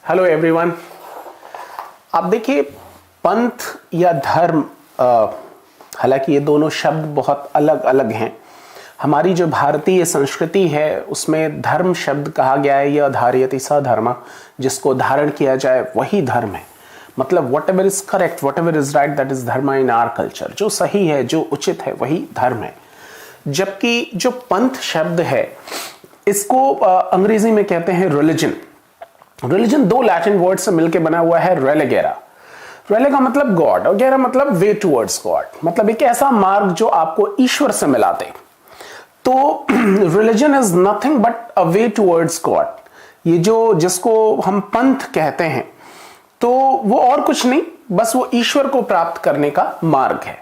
Hello everyone. आप देखिए, पंथ या धर्म, हालांकि ये दोनों शब्द बहुत अलग अलग हैं। हमारी जो भारतीय संस्कृति है उसमें धर्म शब्द कहा गया है, यह धारयति स धर्म, जिसको धारण किया जाए वही धर्म है। मतलब what ever is correct, what ever is right, that is धर्म इन आवर कल्चर। जो सही है, जो उचित है, वही धर्म है। जबकि जो पंथ शब्द है इसको अंग्रेजी में कहते हैं रिलीजन। रिलीजन दो लैटिन वर्ड से मिलकर बना हुआ है, रेलेगेरा। रेले का मतलब गॉड और गेरा मतलब वे टुवर्ड्स गॉड, मतलब एक ऐसा मार्ग जो आपको ईश्वर से मिला दे। तो religion is nothing but a way towards God. ये जो जिसको हम पंथ कहते हैं तो वो और कुछ नहीं, बस वो ईश्वर को प्राप्त करने का मार्ग है।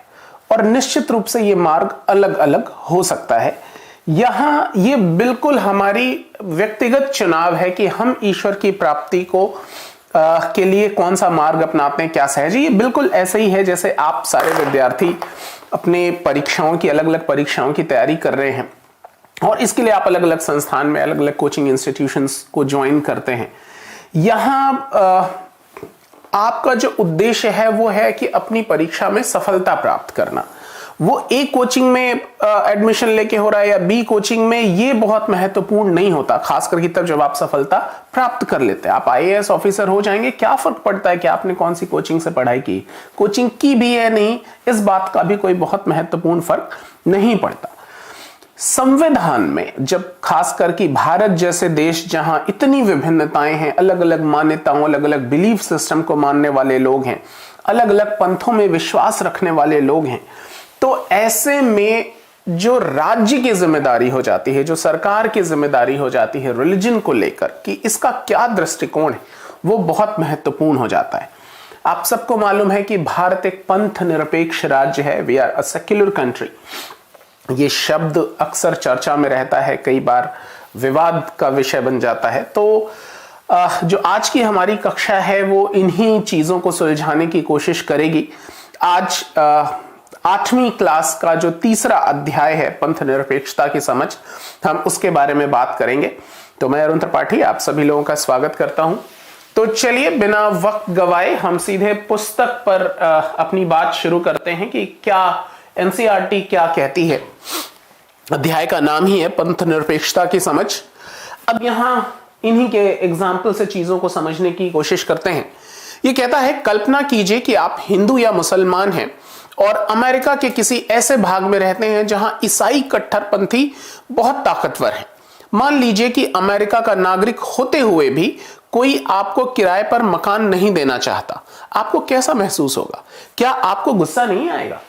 और निश्चित रूप से ये मार्ग अलग अलग हो सकता है। यहां ये बिल्कुल हमारी व्यक्तिगत चुनाव है कि हम ईश्वर की प्राप्ति को के लिए कौन सा मार्ग अपनाते हैं, क्या सहज है। ये बिल्कुल ऐसे ही है जैसे आप सारे विद्यार्थी अपने परीक्षाओं की, अलग अलग परीक्षाओं की तैयारी कर रहे हैं और इसके लिए आप अलग अलग संस्थान में, अलग अलग कोचिंग इंस्टीट्यूशंस को ज्वाइन करते हैं। यहां आपका जो उद्देश्य है वो है कि अपनी परीक्षा में सफलता प्राप्त करना। वो ए कोचिंग में एडमिशन लेके हो रहा है या बी कोचिंग में, ये बहुत महत्वपूर्ण नहीं होता, खास करके तब जब आप सफलता प्राप्त कर लेते हैं। आप आईएएस ऑफिसर हो जाएंगे, क्या फर्क पड़ता है कि आपने कौन सी कोचिंग से पढ़ाई की, कोचिंग की भी है नहीं, इस बात का भी कोई बहुत महत्वपूर्ण फर्क नहीं पड़ता। संविधान में जब खास करके भारत जैसे देश जहां इतनी विभिन्नताएं हैं, अलग अलग मान्यताओं, अलग अलग बिलीफ सिस्टम को मानने वाले लोग हैं, अलग अलग पंथों में विश्वास रखने वाले लोग हैं, तो ऐसे में जो राज्य की जिम्मेदारी हो जाती है, जो सरकार की जिम्मेदारी हो जाती है रिलीजन को लेकर कि इसका क्या दृष्टिकोण है, वो बहुत महत्वपूर्ण हो जाता है। आप सबको मालूम है कि भारत एक पंथ निरपेक्ष राज्य है। We are a secular country. ये शब्द अक्सर चर्चा में रहता है, कई बार विवाद का विषय बन जाता है। तो जो आज की हमारी कक्षा है वो इन्हीं चीजों को सुलझाने की कोशिश करेगी। आज 8वीं क्लास का जो तीसरा अध्याय है, पंथ निरपेक्षता की समझ, हम उसके बारे में बात करेंगे। तो मैं अरुण त्रिपाठी आप सभी लोगों का स्वागत करता हूं। तो चलिए बिना वक्त गवाए हम सीधे पुस्तक पर अपनी बात शुरू करते हैं कि क्या एनसीईआरटी क्या कहती है। अध्याय का नाम ही है पंथ निरपेक्षता की समझ। अब यहां इन्हीं के एग्जाम्पल से चीजों को समझने की कोशिश करते हैं। यह कहता है, कल्पना कीजिए कि आप हिंदू या मुसलमान हैं और अमेरिका के किसी ऐसे भाग में रहते हैं जहां ईसाई कट्टरपंथी बहुत ताकतवर हैं। मान लीजिए कि अमेरिका का नागरिक होते हुए भी कोई आपको किराए पर मकान नहीं देना चाहता। आपको कैसा महसूस होगा? क्या आपको गुस्सा नहीं आएगा?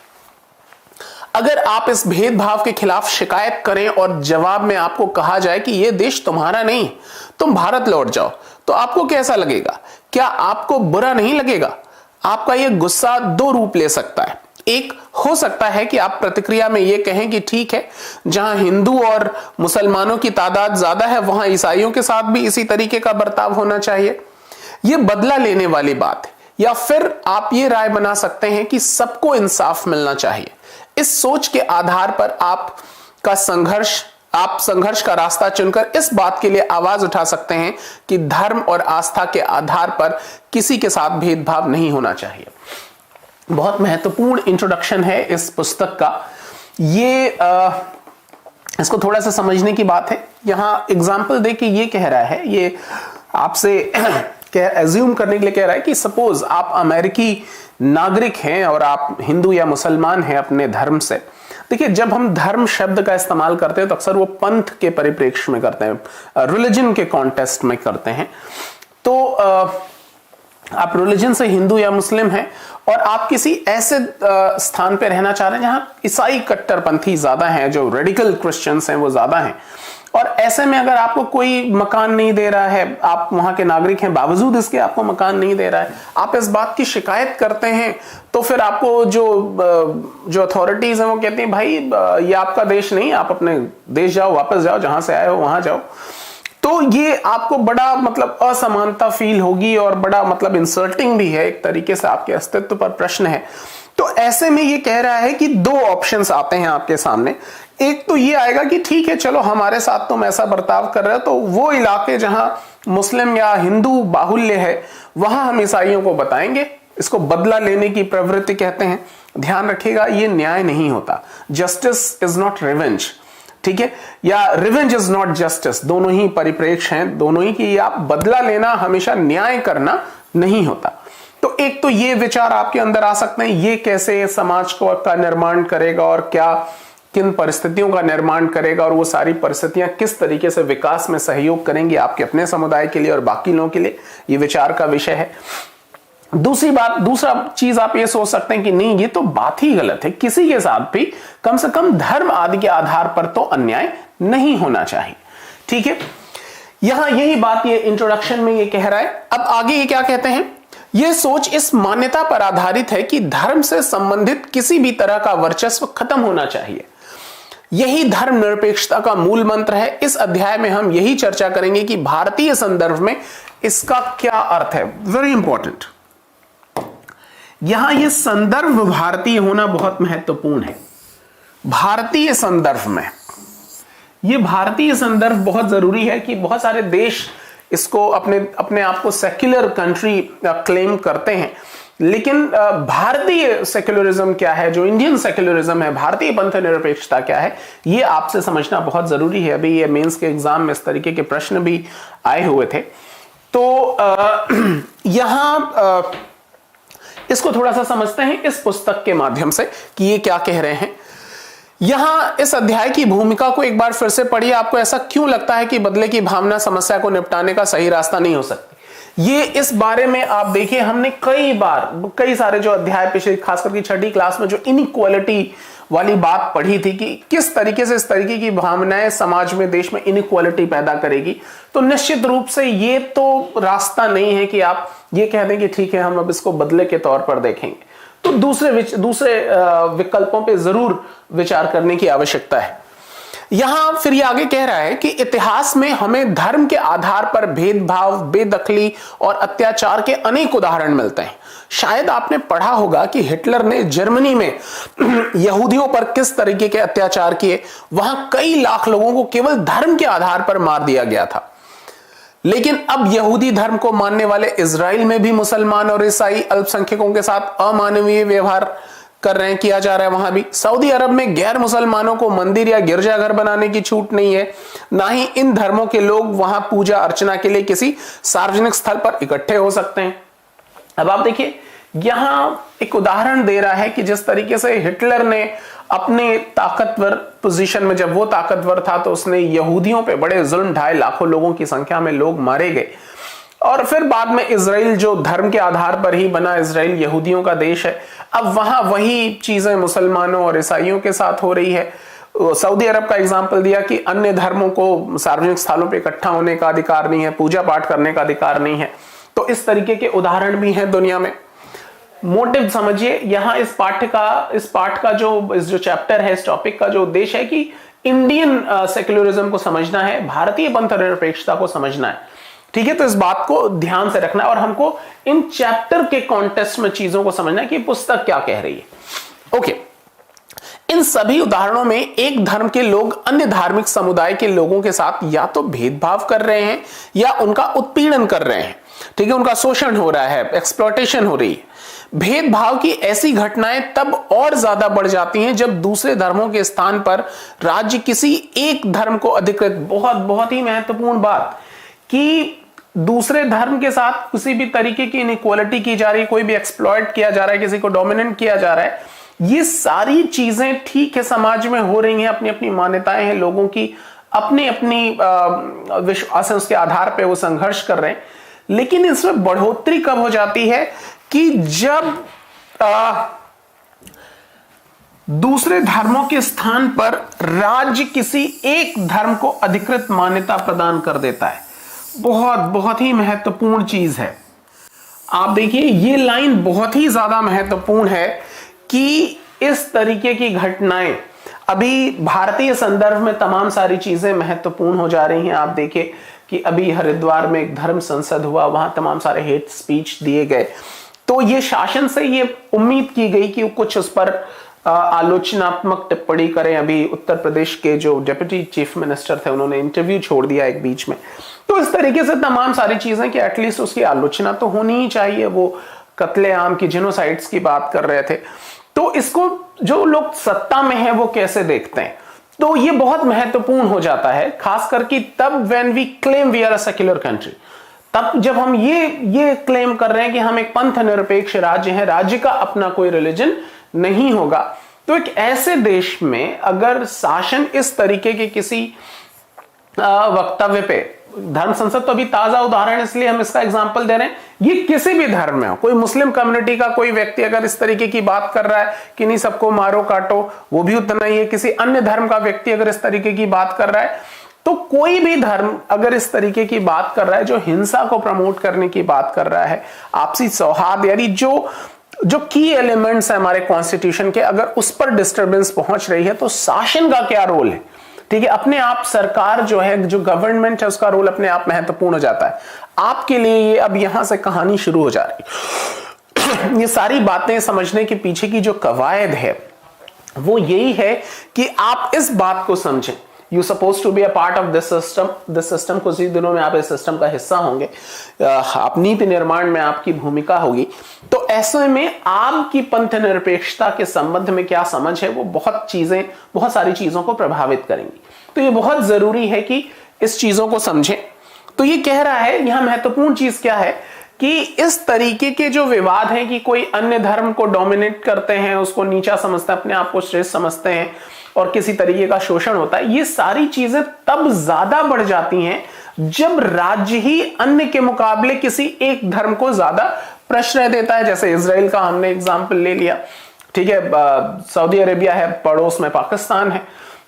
अगर आप इस भेदभाव के खिलाफ शिकायत करें और जवाब में आपको कहा जाए कि यह देश तुम्हारा नहीं, तुम भारत लौट जाओ, तो आपको कैसा लगेगा? क्या आपको बुरा नहीं लगेगा? आपका यह गुस्सा दो रूप ले सकता है। एक हो सकता है कि आप प्रतिक्रिया में यह कहें कि ठीक है, जहां हिंदू और मुसलमानों की तादाद ज्यादा है वहां ईसाइयों के साथ भी इसी तरीके का बर्ताव होना चाहिए। यह बदला लेने वाली बात है। या फिर आप ये राय बना सकते हैं कि सबको इंसाफ मिलना चाहिए। इस सोच के आधार पर आप संघर्ष का रास्ता चुनकर इस बात के लिए आवाज उठा सकते हैं कि धर्म और आस्था के आधार पर किसी के साथ भेदभाव नहीं होना चाहिए। बहुत महत्वपूर्ण इंट्रोडक्शन है इस पुस्तक का। ये इसको थोड़ा सा समझने की बात है। यहां एग्जाम्पल देके ये कह रहा है, ये आपसे एज्यूम करने के लिए कह रहा है कि सपोज आप अमेरिकी नागरिक हैं और आप हिंदू या मुसलमान हैं अपने धर्म से। देखिए, जब हम धर्म शब्द का इस्तेमाल करते हैं तो अक्सर वो पंथ के परिप्रेक्ष्य में करते हैं, रिलीजन के कॉन्टेक्स्ट में करते हैं। तो आप रिलीजन से हिंदू या मुस्लिम हैं और आप किसी ऐसे स्थान पे रहना चाह रहे हैं जहां ईसाई कट्टरपंथी ज्यादा हैं, जो रेडिकल क्रिश्चियंस हैं वो ज्यादा हैं, और ऐसे में अगर आपको कोई मकान नहीं दे रहा है, आप वहां के नागरिक हैं, बावजूद इसके आपको मकान नहीं दे रहा है, आप इस बात की शिकायत करते हैं, तो फिर आपको जो अथॉरिटीज हैं वो कहती हैं, भाई ये आपका देश नहीं, आप अपने देश जाओ, वापस जाओ, जहां से आए हो वहां जाओ। तो ये आपको बड़ा मतलब असमानता फील होगी और बड़ा मतलब इंसल्टिंग भी है, एक तरीके से आपके अस्तित्व पर प्रश्न है। तो ऐसे में ये कह रहा है कि दो ऑप्शंस आते हैं आपके सामने। एक तो ये आएगा कि ठीक है, चलो हमारे साथ तुम ऐसा बर्ताव कर रहे हो, तो वो इलाके जहां मुस्लिम या हिंदू बाहुल्य है, वहां हम ईसाइयों को बताएंगे। इसको बदला लेने की प्रवृत्ति कहते हैं। ध्यान रखिएगा, ये न्याय नहीं होता। जस्टिस इज नॉट रिवेंज, ठीक है, या रिवेंज इज नॉट जस्टिस। दोनों ही परिप्रेक्ष्य हैं, दोनों ही की। आप बदला लेना हमेशा न्याय करना नहीं होता। तो एक तो ये विचार आपके अंदर आ सकते हैं, ये कैसे समाज को का निर्माण करेगा और क्या किन परिस्थितियों का निर्माण करेगा, और वो सारी परिस्थितियां किस तरीके से विकास में सहयोग करेंगी आपके अपने समुदाय के लिए और बाकी लोगों के लिए, ये विचार का विषय है। दूसरा चीज आप ये सोच सकते हैं कि नहीं, ये तो बात ही गलत है, किसी के साथ भी कम से कम धर्म आदि के आधार पर तो अन्याय नहीं होना चाहिए, ठीक है। यहां यही बात ये इंट्रोडक्शन में ये कह रहा है। अब आगे ये क्या कहते हैं, ये सोच इस मान्यता पर आधारित है कि धर्म से संबंधित किसी भी तरह का वर्चस्व खत्म होना चाहिए। यही धर्म निरपेक्षता का मूल मंत्र है। इस अध्याय में हम यही चर्चा करेंगे कि भारतीय संदर्भ में इसका क्या अर्थ है। वेरी इंपॉर्टेंट, यहां यह संदर्भ भारतीय होना बहुत महत्वपूर्ण है। भारतीय संदर्भ में यह भारतीय संदर्भ बहुत जरूरी है कि बहुत सारे देश इसको अपने आप को सेक्युलर कंट्री क्लेम करते हैं, लेकिन भारतीय सेक्युलरिज्म क्या है, जो इंडियन सेक्युलरिज्म है, भारतीय पंथ निरपेक्षता क्या है, ये आपसे समझना बहुत जरूरी है। अभी ये मेंस के एग्जाम में इस तरीके के प्रश्न भी आए हुए थे। तो यहां इसको थोड़ा सा समझते हैं इस पुस्तक के माध्यम से कि ये क्या कह रहे हैं। यहां इस अध्याय की भूमिका को एक बार फिर से पढ़िए। आपको ऐसा क्यों लगता है कि बदले की भावना समस्या को निपटाने का सही रास्ता नहीं हो सकती? ये इस बारे में आप देखिए, हमने कई सारे जो अध्याय पिछले खासकर की 6ठी क्लास में जो इनइक्वालिटी वाली बात पढ़ी थी कि किस तरीके से इस तरीके की भावनाएं समाज में, देश में इनइक्वालिटी पैदा करेगी। तो निश्चित रूप से ये तो रास्ता नहीं है कि आप ये कह दें कि ठीक है हम अब इसको बदले के तौर पर देखेंगे। तो दूसरे विकल्पों पे जरूर विचार करने की आवश्यकता है। यहां फिर ये आगे कह रहा है कि इतिहास में हमें धर्म के आधार पर भेदभाव, बेदखली और अत्याचार के अनेक उदाहरण मिलते हैं। शायद आपने पढ़ा होगा कि हिटलर ने जर्मनी में यहूदियों पर किस तरीके के अत्याचार किए। वहां कई लाख लोगों को केवल धर्म के आधार पर मार दिया गया था। लेकिन अब यहूदी धर्म को मानने वाले इजराइल में भी मुसलमान और ईसाई अल्पसंख्यकों के साथ अमानवीय व्यवहार कर रहे हैं, किया जा रहा है। वहां भी सऊदी अरब में गैर मुसलमानों को मंदिर या गिरजाघर बनाने की छूट नहीं है, ना ही इन धर्मों के लोग वहां पूजा अर्चना के लिए किसी सार्वजनिक स्थल पर इकट्ठे हो सकते हैं। अब आप देखिए, यहां एक उदाहरण दे रहा है कि जिस तरीके से हिटलर ने अपने ताकतवर पोजीशन में, जब वो ताकतवर था, तो उसने यहूदियों पे बड़े जुल्म ढाए, लाखों लोगों की संख्या में लोग मारे गए। और फिर बाद में इजराइल जो धर्म के आधार पर ही बना, इजराइल यहूदियों का देश है, अब वहां वही चीजें मुसलमानों और ईसाइयों के साथ हो रही है। सऊदी अरब का एग्जाम्पल दिया कि अन्य धर्मों को सार्वजनिक स्थलों पर इकट्ठा होने का अधिकार नहीं है, पूजा पाठ करने का अधिकार नहीं है। तो इस तरीके के उदाहरण भी हैं दुनिया में। मोटिव समझिए, यहां इस पाठ का जो चैप्टर है, इस टॉपिक का जो उद्देश्य है कि इंडियन सेक्युलरिज्म को समझना है, भारतीय पंथ निरपेक्षता को समझना है, ठीक है। तो इस बात को ध्यान से रखना है और हमको इन चैप्टर के कॉन्टेक्स्ट में चीजों को समझना है कि पुस्तक क्या कह रही है। ओके, इन सभी उदाहरणों में एक धर्म के लोग अन्य धार्मिक समुदाय के लोगों के साथ या तो भेदभाव कर रहे हैं या उनका उत्पीड़न कर रहे हैं, ठीक है, उनका शोषण हो रहा है, एक्सप्लॉयटेशन हो रही है। भेदभाव की ऐसी घटनाएं तब और ज्यादा बढ़ जाती हैं जब दूसरे धर्मों के स्थान पर राज्य किसी एक धर्म को अधिकृत, बहुत ही महत्वपूर्ण बात, कि दूसरे धर्म के साथ किसी भी तरीके की इनइक्वालिटी की जा रही है, कोई भी एक्सप्लॉइट किया जा रहा है, किसी को डोमिनेट किया जा रहा है। ये सारी चीजें ठीक है समाज में हो रही हैं, अपनी अपनी मान्यताएं हैं, लोगों की अपनी अपनी विश्वास है, उसके आधार पर वो संघर्ष कर रहे हैं। लेकिन इसमें बढ़ोतरी कब हो जाती है कि जब दूसरे धर्मों के स्थान पर राज्य किसी एक धर्म को अधिकृत मान्यता प्रदान कर देता है। बहुत ही महत्वपूर्ण चीज है। आप देखिए, ये लाइन बहुत ही ज्यादा महत्वपूर्ण है कि इस तरीके की घटनाएं, अभी भारतीय संदर्भ में तमाम सारी चीजें महत्वपूर्ण हो जा रही हैं। आप देखिए कि अभी हरिद्वार में एक धर्म संसद हुआ, वहां तमाम सारे हेट स्पीच दिए गए। तो ये शासन से ये उम्मीद की गई कि कुछ उस पर आलोचनात्मक टिप्पणी करें। अभी उत्तर प्रदेश के जो डिप्टी चीफ मिनिस्टर थे, उन्होंने इंटरव्यू छोड़ दिया एक बीच में। तो इस तरीके से तमाम सारी चीजें कि एटलीस्ट उसकी आलोचना तो होनी ही चाहिए। वो कत्लेआम की जेनोसाइड्स की बात कर रहे थे, तो इसको जो लोग सत्ता में हैं वो कैसे देखते हैं, तो ये बहुत महत्वपूर्ण हो जाता है, खास करके तब when we claim we are a secular country. तब जब हम ये क्लेम कर रहे हैं कि हम एक पंथ निरपेक्ष राज्य हैं, राज्य का अपना कोई रिलीजन नहीं होगा, तो एक ऐसे देश में अगर शासन इस तरीके के किसी वक्तव्य पे, धर्म संसद तो अभी ताजा उदाहरण इसलिए हम इसका एग्जांपल दे रहे हैं, ये किसी भी धर्म में हो, कोई मुस्लिम कम्युनिटी का कोई व्यक्ति अगर इस तरीके की बात कर रहा है कि नहीं सबको मारो काटो, वो भी उतना ही है। किसी अन्य धर्म का व्यक्ति अगर इस तरीके की बात कर रहा है, तो कोई भी धर्म अगर इस तरीके की बात कर रहा है, जो हिंसा को प्रमोट करने की बात कर रहा है, आपसी सौहार्द यानी जो की एलिमेंट्स है हमारे कॉन्स्टिट्यूशन के, अगर उस पर डिस्टर्बेंस पहुंच रही है, तो शासन का क्या रोल है, ठीक है, अपने आप सरकार जो है, जो गवर्नमेंट है, उसका रोल अपने आप महत्वपूर्ण हो जाता है। आपके लिए ये अब यहां से कहानी शुरू हो जा रही है। ये सारी बातें समझने के पीछे की जो कवायद है वो यही है कि आप इस बात को समझें, you suppose to be a part of this system, कुछ ही दिनों में आप इस सिस्टम का हिस्सा होंगे, आप नीति निर्माण में आपकी भूमिका होगी, तो ऐसे में आपकी पंथ निरपेक्षता के संबंध में क्या समझ है वो बहुत सारी चीजों को प्रभावित करेंगी। तो ये बहुत जरूरी है कि इस चीजों को समझें। तो ये कह रहा है, यहां महत्वपूर्ण चीज क्या है कि इस तरीके के जो विवाद हैं कि कोई अन्य धर्म को डोमिनेट करते हैं, उसको नीचा समझते हैं, अपने आप को श्रेष्ठ समझते हैं और किसी तरीके का शोषण होता है, ये सारी चीजें तब ज्यादा बढ़ जाती हैं जब राज्य ही अन्य के मुकाबले किसी एक धर्म को ज्यादा प्रश्रय देता है। जैसे इजराइल का हमने एग्जाम्पल ले लिया, ठीक है, सऊदी अरेबिया है, पड़ोस में पाकिस्तान है।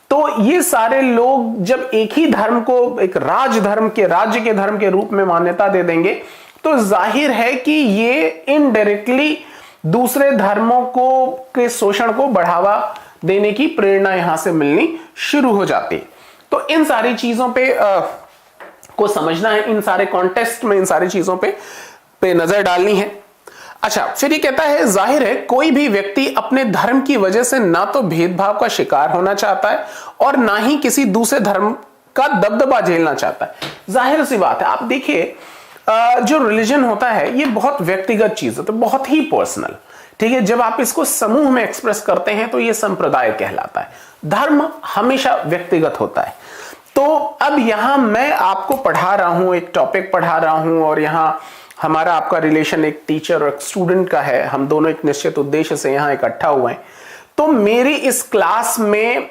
तो ये सारे लोग जब एक ही धर्म को एक राज्य के धर्म के रूप में मान्यता दे देंगे, तो जाहिर है कि ये इनडायरेक्टली दूसरे धर्मों को के शोषण को बढ़ावा देने की प्रेरणा यहां से मिलनी शुरू हो जाती है। तो इन सारी चीजों पे को समझना है, इन सारे कॉन्टेक्स्ट में इन सारी चीजों पे नजर डालनी है। अच्छा, फिर ये कहता है, जाहिर है कोई भी व्यक्ति अपने धर्म की वजह से ना तो भेदभाव का शिकार होना चाहता है और ना ही किसी दूसरे धर्म का दबदबा झेलना चाहता है। जाहिर सी बात है, आप देखिए जो रिलीजन होता है ये बहुत व्यक्तिगत चीज है, तो बहुत ही पर्सनल, ठीक है। जब आप इसको समूह में एक्सप्रेस करते हैं तो ये संप्रदाय कहलाता है। धर्म हमेशा व्यक्तिगत होता है। तो अब यहां मैं आपको पढ़ा रहा हूं, एक टॉपिक पढ़ा रहा हूं, और यहां हमारा आपका रिलेशन एक टीचर और एक स्टूडेंट का है, हम दोनों एक निश्चित उद्देश्य से यहां इकट्ठा हुए हैं। तो मेरी इस क्लास में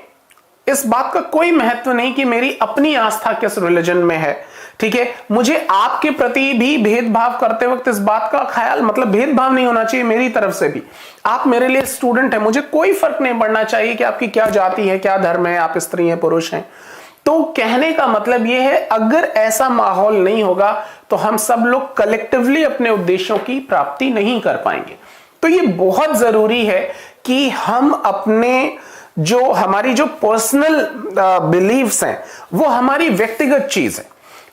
इस बात का कोई महत्व नहीं कि मेरी अपनी आस्था किस रिलीजन में है, ठीक है। मुझे आपके प्रति भी भेदभाव करते वक्त इस बात का ख्याल, मतलब भेदभाव नहीं होना चाहिए मेरी तरफ से भी। आप मेरे लिए स्टूडेंट हैं, मुझे कोई फर्क नहीं पड़ना चाहिए कि आपकी क्या जाति है, क्या धर्म है, आप स्त्री हैं, पुरुष हैं। तो कहने का मतलब यह है, अगर ऐसा माहौल नहीं होगा तो हम सब लोग कलेक्टिवली अपने उद्देश्यों की प्राप्ति नहीं कर पाएंगे। तो ये बहुत जरूरी है कि हम अपने हमारी जो पर्सनल बिलीव्स हैं वो हमारी व्यक्तिगत चीज है,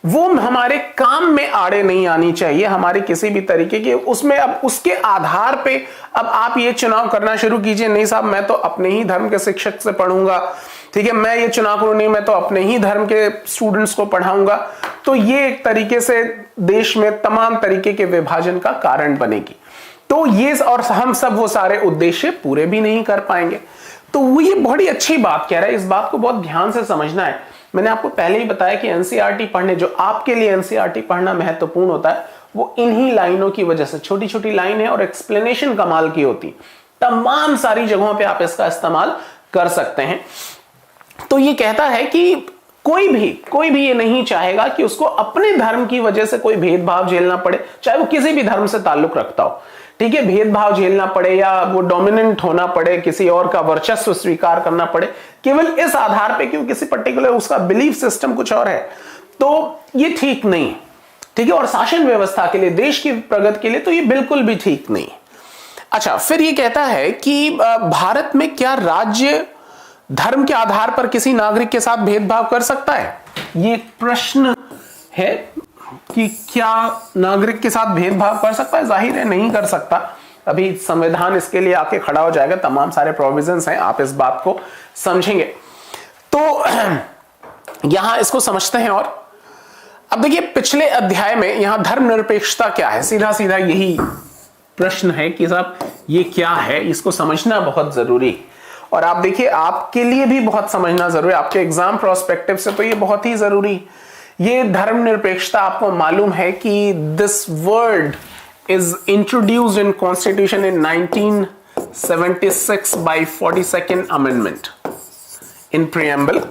वो हमारे काम में आड़े नहीं आनी चाहिए हमारी किसी भी तरीके की। उसमें अब उसके आधार पे अब आप ये चुनाव करना शुरू कीजिए, नहीं साहब मैं तो अपने ही धर्म के शिक्षक से पढ़ूंगा, ठीक है, मैं ये चुनाव करूं, नहीं मैं तो अपने ही धर्म के स्टूडेंट्स को पढ़ाऊंगा, तो ये एक तरीके से देश में तमाम तरीके के विभाजन का कारण बनेगी। तो ये, और हम सब वो सारे उद्देश्य पूरे भी नहीं कर पाएंगे। तो वो ये बड़ी अच्छी बात कह रहा है, इस बात को बहुत ध्यान से समझना है। मैंने आपको पहले ही बताया कि एनसीईआरटी पढ़ने, जो आपके लिए एनसीईआरटी पढ़ना महत्वपूर्ण होता है, वो इन्हीं लाइनों की वजह से, छोटी छोटी लाइन है और एक्सप्लेनेशन कमाल की होती, तमाम सारी जगहों पे आप इसका इस्तेमाल कर सकते हैं। तो ये कहता है कि कोई भी ये नहीं चाहेगा कि उसको अपने धर्म की वजह से कोई भेदभाव झेलना पड़े, चाहे वो किसी भी धर्म से ताल्लुक रखता हो, ठीक है, भेदभाव झेलना पड़े या वो डोमिनेंट होना पड़े, किसी और का वर्चस्व स्वीकार करना पड़े, केवल इस आधार पे कि किसी पर्टिकुलर उसका बिलीफ सिस्टम कुछ और है, तो ये ठीक नहीं, ठीक है। और शासन व्यवस्था के लिए, देश की प्रगति के लिए तो ये बिल्कुल भी ठीक नहीं। अच्छा, फिर ये कहता है कि भारत में क्या राज्य धर्म के आधार पर किसी नागरिक के साथ भेदभाव कर सकता है? ये प्रश्न है कि क्या नागरिक के साथ भेदभाव कर सकता है? जाहिर है नहीं कर सकता। अभी संविधान इसके लिए आके खड़ा हो जाएगा, तमाम सारे प्रोविजंस हैं, आप इस बात को समझेंगे। तो यहां इसको समझते हैं। और अब देखिए पिछले अध्याय में यहां धर्मनिरपेक्षता क्या है, सीधा सीधा यही प्रश्न है कि साहब ये क्या है, इसको समझना बहुत जरूरी। और आप देखिए आपके लिए भी बहुत समझना जरूरी है, आपके एग्जाम प्रोस्पेक्टिव से तो ये बहुत ही जरूरी। ये धर्मनिरपेक्षता आपको मालूम है कि this word is introduced in constitution in 1976 by 42nd amendment in preamble।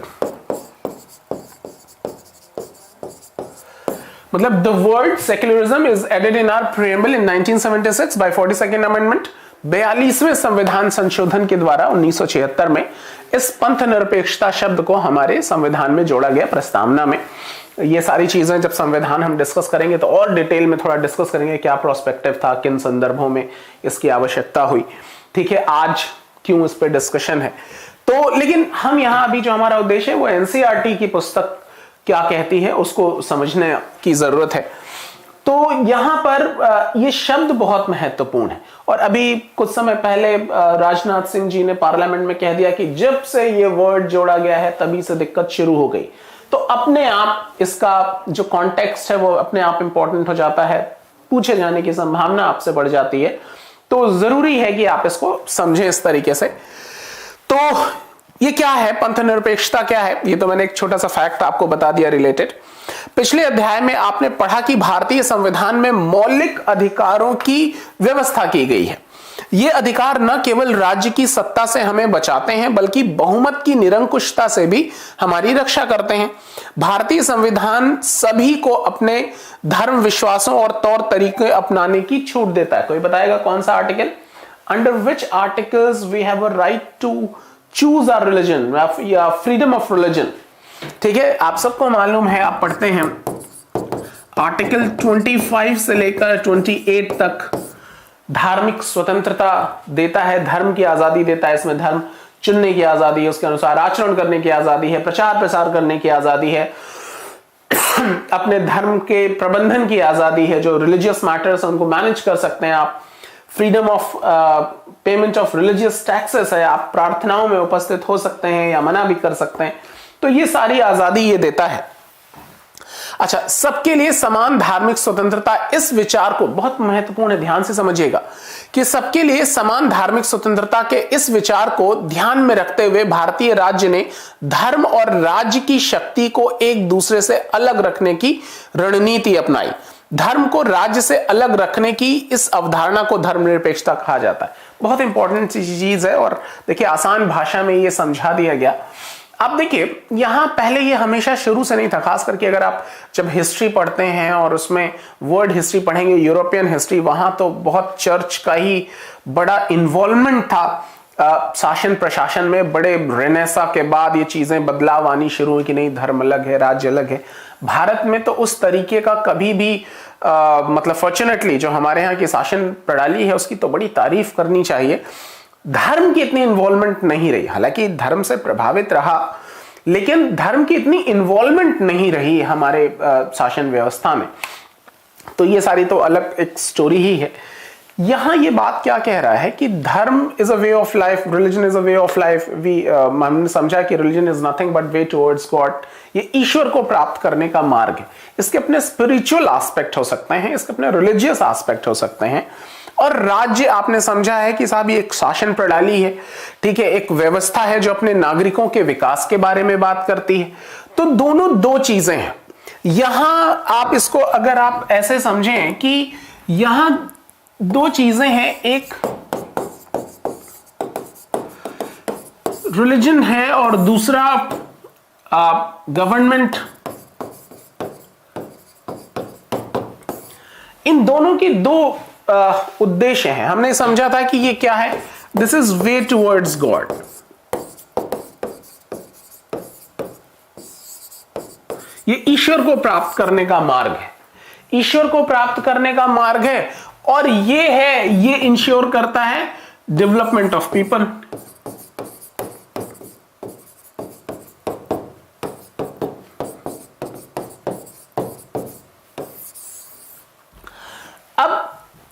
मतलब the word secularism is added in our preamble in 1976 by 42nd amendment। 42वें संविधान संशोधन के द्वारा 1976 में इस पंथ निरपेक्षता शब्द को हमारे संविधान में जोड़ा गया प्रस्तावना में। ये सारी चीजें जब संविधान हम डिस्कस करेंगे तो और डिटेल में थोड़ा डिस्कस करेंगे, क्या प्रोस्पेक्टिव था, किन संदर्भों में इसकी आवश्यकता हुई। ठीक है, आज क्यों इस पे डिस्कशन है। तो लेकिन हम यहां अभी जो हमारा उद्देश्य है वो एनसीईआरटी की पुस्तक क्या कहती है उसको समझने की जरूरत है। तो यहां पर ये शब्द बहुत महत्वपूर्ण है। और अभी कुछ समय पहले राजनाथ सिंह जी ने पार्लियामेंट में कह दिया कि जब से ये वर्ड जोड़ा गया है तभी से दिक्कत शुरू हो गई। तो अपने आप इसका जो कॉन्टेक्स्ट है वो अपने आप इंपॉर्टेंट हो जाता है, पूछे जाने की संभावना आपसे बढ़ जाती है। तो जरूरी है कि आप इसको समझें इस तरीके से। तो ये क्या है, पंथ निरपेक्षता क्या है, ये तो मैंने एक छोटा सा फैक्ट आपको बता दिया रिलेटेड। पिछले अध्याय में आपने पढ़ा कि भारतीय संविधान में मौलिक अधिकारों की व्यवस्था की गई है। ये अधिकार न केवल राज्य की सत्ता से हमें बचाते हैं बल्कि बहुमत की निरंकुशता से भी हमारी रक्षा करते हैं। भारतीय संविधान सभी को अपने धर्म विश्वासों और तौर तरीके अपनाने की छूट देता है। कोई बताएगा कौन सा article? Under which articles we have a right to choose our religion या फ्रीडम ऑफ रिलीजन। ठीक है, आप सबको मालूम है, आप पढ़ते हैं आर्टिकल 25 से लेकर 28 तक धार्मिक स्वतंत्रता देता है, धर्म की आजादी देता है। इसमें धर्म चुनने की आजादी है, उसके अनुसार आचरण करने की आजादी है, प्रचार प्रसार करने की आजादी है, अपने धर्म के प्रबंधन की आजादी है, जो रिलीजियस मैटर्स उनको मैनेज कर सकते हैं आप। Freedom of payment of religious taxes है, आप प्रार्थनाओं में उपस्थित हो सकते हैं या मना भी कर सकते हैं। तो ये सारी आजादी ये देता है। अच्छा, सबके लिए समान धार्मिक स्वतंत्रता, इस विचार को बहुत महत्वपूर्ण है, ध्यान से समझिएगा कि सबके लिए समान धार्मिक स्वतंत्रता के इस विचार को ध्यान में रखते हुए भारतीय राज्य ने धर्म और राज्य की शक्ति को एक दूसरे से अलग रखने की रणनीति अपनाई। धर्म को राज्य से अलग रखने की इस अवधारणा को धर्मनिरपेक्षता कहा जाता है। बहुत इंपॉर्टेंट चीज है और देखिए आसान भाषा में ये समझा दिया गया। अब देखिए यहां पहले ये हमेशा शुरू से नहीं था, खास करके अगर आप जब हिस्ट्री पढ़ते हैं और उसमें वर्ल्ड हिस्ट्री पढ़ेंगे, यूरोपियन हिस्ट्री, वहां तो बहुत चर्च का ही बड़ा इन्वॉल्वमेंट था शासन प्रशासन में। बड़े रेनेसा के बाद ये चीजें बदलाव आनी शुरू हुई कि नहीं, धर्म अलग है, राज्य अलग है। भारत में तो उस तरीके का कभी भी मतलब फॉर्चुनेटली जो हमारे यहाँ की शासन प्रणाली है उसकी तो बड़ी तारीफ करनी चाहिए। धर्म की इतनी इन्वॉल्वमेंट नहीं रही, हालांकि धर्म से प्रभावित रहा, लेकिन धर्म की इतनी इन्वॉल्वमेंट नहीं रही हमारे शासन व्यवस्था में। तो ये सारी तो अलग एक स्टोरी ही है। यहां ये बात क्या कह रहा है कि धर्म is a way of life, religion is a way of life. हमने समझा कि religion is nothing but way towards God. ये ईश्वर को प्राप्त करने का मार्ग है। इसके अपने स्पिरिचुअल एस्पेक्ट हो सकते हैं, इसके अपने रिलीजियस एस्पेक्ट हो सकते हैं। और राज्य आपने समझा है कि साहब ये एक शासन प्रणाली है, ठीक है, एक व्यवस्था है जो अपने नागरिकों के विकास के बारे में बात करती है। तो दोनों दो चीजें हैं। यहां आप इसको अगर आप ऐसे समझें कि यहां दो चीजें हैं, एक रिलीजन है और दूसरा गवर्नमेंट। इन दोनों की दो उद्देश्य हैं। हमने समझा था कि ये क्या है, this is way towards God. ये ईश्वर को प्राप्त करने का मार्ग है, ईश्वर को प्राप्त करने का मार्ग है। और ये है, ये इंश्योर करता है डेवलपमेंट ऑफ पीपल। अब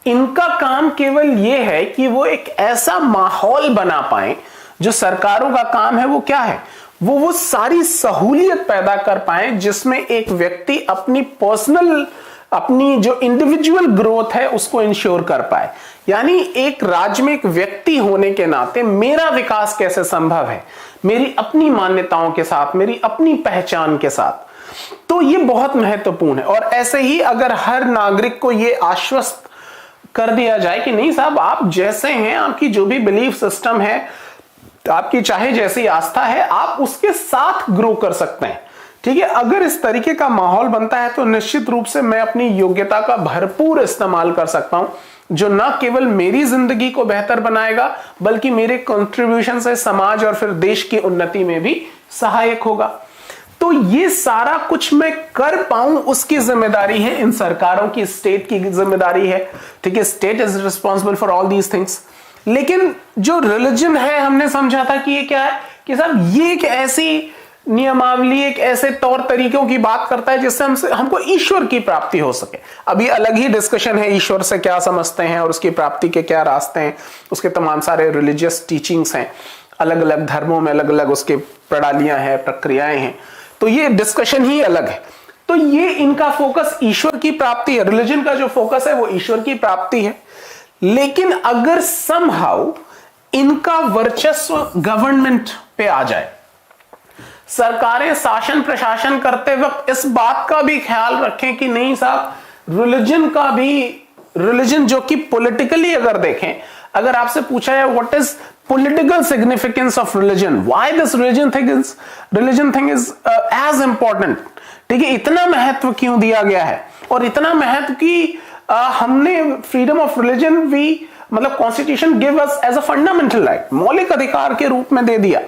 इनका काम केवल ये है कि वो एक ऐसा माहौल बना पाए, जो सरकारों का काम है वो क्या है, वो सारी सहूलियत पैदा कर पाए जिसमें एक व्यक्ति अपनी पर्सनल, अपनी जो इंडिविजुअल ग्रोथ है उसको इंश्योर कर पाए। यानी एक राज्य में एक व्यक्ति होने के नाते मेरा विकास कैसे संभव है, मेरी अपनी मान्यताओं के साथ, मेरी अपनी पहचान के साथ। तो ये बहुत महत्वपूर्ण है। और ऐसे ही अगर हर नागरिक को ये आश्वस्त कर दिया जाए कि नहीं साहब, आप जैसे हैं, आपकी जो भी बिलीफ सिस्टम है, आपकी चाहे जैसी आस्था है, आप उसके साथ ग्रो कर सकते हैं। ठीक है, अगर इस तरीके का माहौल बनता है तो निश्चित रूप से मैं अपनी योग्यता का भरपूर इस्तेमाल कर सकता हूं, जो न केवल मेरी जिंदगी को बेहतर बनाएगा बल्कि मेरे कंट्रीब्यूशन से समाज और फिर देश की उन्नति में भी सहायक होगा। तो ये सारा कुछ मैं कर पाऊं उसकी जिम्मेदारी है इन सरकारों की, स्टेट की जिम्मेदारी है। ठीक है, state is responsible for all these things. लेकिन जो रिलीजन है, हमने समझा था कि ये क्या है, कि साहब ये एक ऐसी नियमावली, एक ऐसे तौर तरीकों की बात करता है जिससे हमको ईश्वर की प्राप्ति हो सके। अभी अलग ही डिस्कशन है ईश्वर से क्या समझते हैं और उसकी प्राप्ति के क्या रास्ते हैं, उसके तमाम सारे रिलीजियस टीचिंग्स हैं, अलग अलग धर्मों में अलग अलग उसके प्रणालियां हैं, प्रक्रियाएं हैं, तो ये डिस्कशन ही अलग है। तो ये इनका फोकस ईश्वर की प्राप्ति है, रिलीजन का जो फोकस है वो ईश्वर की प्राप्ति है। लेकिन अगर समहाउ इनका वर्चस्व गवर्नमेंट पे आ जाए, सरकारें शासन प्रशासन करते वक्त इस बात का भी ख्याल रखें कि नहीं साहब, रिलीजन जो कि पॉलिटिकली अगर देखें, अगर आपसे पूछा है what is political significance of religion, why this religion thing is as important, ठीक है, इतना महत्व क्यों दिया गया है, और इतना महत्व कि हमने फ्रीडम ऑफ रिलीजन भी, मतलब constitution give us as a fundamental right, मौलिक अधिकार के रूप में दे दिया।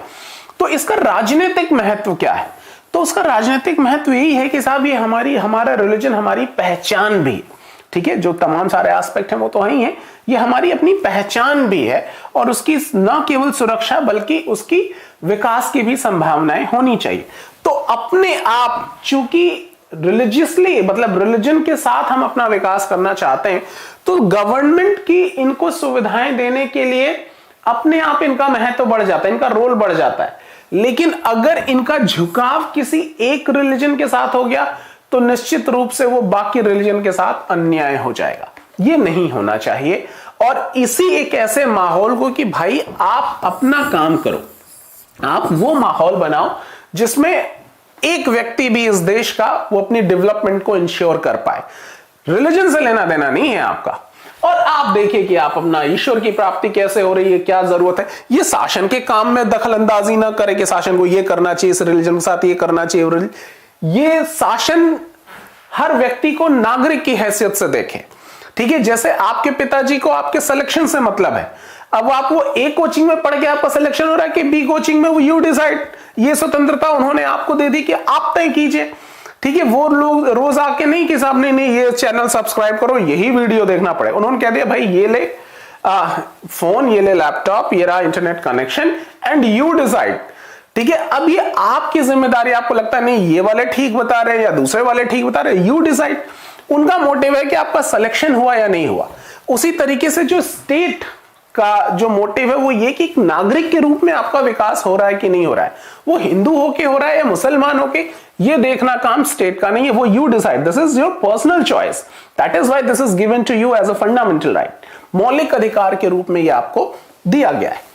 तो इसका राजनीतिक महत्व क्या है? तो उसका राजनीतिक महत्व यही है कि साहब ये हमारा रिलीजन हमारी पहचान भी, ठीक है, जो तमाम सारे एस्पेक्ट हैं वो तो ही है, ये हमारी अपनी पहचान भी है, और उसकी न केवल सुरक्षा बल्कि उसकी विकास की भी संभावनाएं होनी चाहिए। तो अपने आप, चूंकि रिलीजियसली, मतलब रिलीजन के साथ हम अपना विकास करना चाहते हैं, तो गवर्नमेंट की इनको सुविधाएं देने के लिए अपने आप इनका महत्व बढ़ जाता है, इनका रोल बढ़ जाता है। लेकिन अगर इनका झुकाव किसी एक रिलीजन के साथ हो गया तो निश्चित रूप से वो बाकी रिलीजन के साथ अन्याय हो जाएगा। ये नहीं होना चाहिए। और इसी एक ऐसे माहौल को कि भाई आप अपना काम करो, आप वो माहौल बनाओ जिसमें एक व्यक्ति भी इस देश का वो अपनी डेवलपमेंट को इंश्योर कर पाए। रिलीजन से लेना देना नहीं है आपका, और आप देखिए कि आप अपना ईश्वर की प्राप्ति कैसे हो रही है, क्या जरूरत है। ये शासन के काम में दखल अंदाजी ना करे कि शासन को ये करना चाहिए, इस रिलीजन के साथ ये करना चाहिए। ये शासन हर व्यक्ति को नागरिक की हैसियत से देखे, ठीक है। जैसे आपके पिताजी को आपके सिलेक्शन से मतलब है, अब आप वो ए कोचिंग में पढ़ के आपका सिलेक्शन हो रहा है कि बी कोचिंग में, वो यू डिसाइड, ये स्वतंत्रता उन्होंने आपको दे दी कि आप तय कीजिए, ठीक है। वो लोग रोज आके नहीं कि साहब नहीं ये चैनल सब्सक्राइब करो, यही वीडियो देखना पड़े। उन्होंने कह दिया भाई ये ले फोन, ये ले लैपटॉप, ये रहा internet connection, and you decide, ठीक है। अब ये आपकी जिम्मेदारी, आपको लगता है नहीं ये वाले ठीक बता रहे हैं या दूसरे वाले ठीक बता रहे हैं, यू डिसाइड। उनका मोटिव है कि आपका सिलेक्शन हुआ या नहीं हुआ। उसी तरीके से जो स्टेट का जो मोटिव है वो ये कि एक नागरिक के रूप में आपका विकास हो रहा है कि नहीं हो रहा है। वो हिंदू होके हो रहा है या मुसलमान होके, ये देखना काम स्टेट का नहीं है, वो you decide, this is your personal choice, that is why this is given to you as a fundamental right, मौलिक अधिकार के रूप में ये आपको दिया गया है।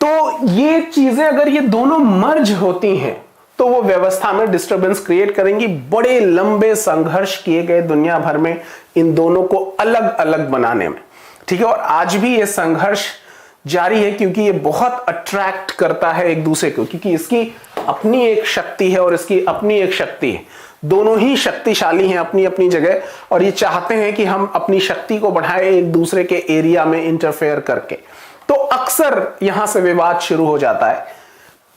तो ये चीजें अगर ये दोनों मर्ज होती हैं तो वो व्यवस्था में डिस्टर्बेंस क्रिएट करेंगी। बड़े लंबे संघर्ष किए गए दुनिया भर में इन दोनों को अलग अलग बनाने में, ठीक है। और आज भी ये संघर्ष जारी है क्योंकि ये बहुत अट्रैक्ट करता है एक दूसरे को, क्योंकि इसकी अपनी एक शक्ति है और इसकी अपनी एक शक्ति है। दोनों ही शक्तिशाली हैं अपनी अपनी जगह, और ये चाहते हैं कि हम अपनी शक्ति को बढ़ाएं एक दूसरे के एरिया में इंटरफेयर करके। तो अक्सर यहां से विवाद शुरू हो जाता है।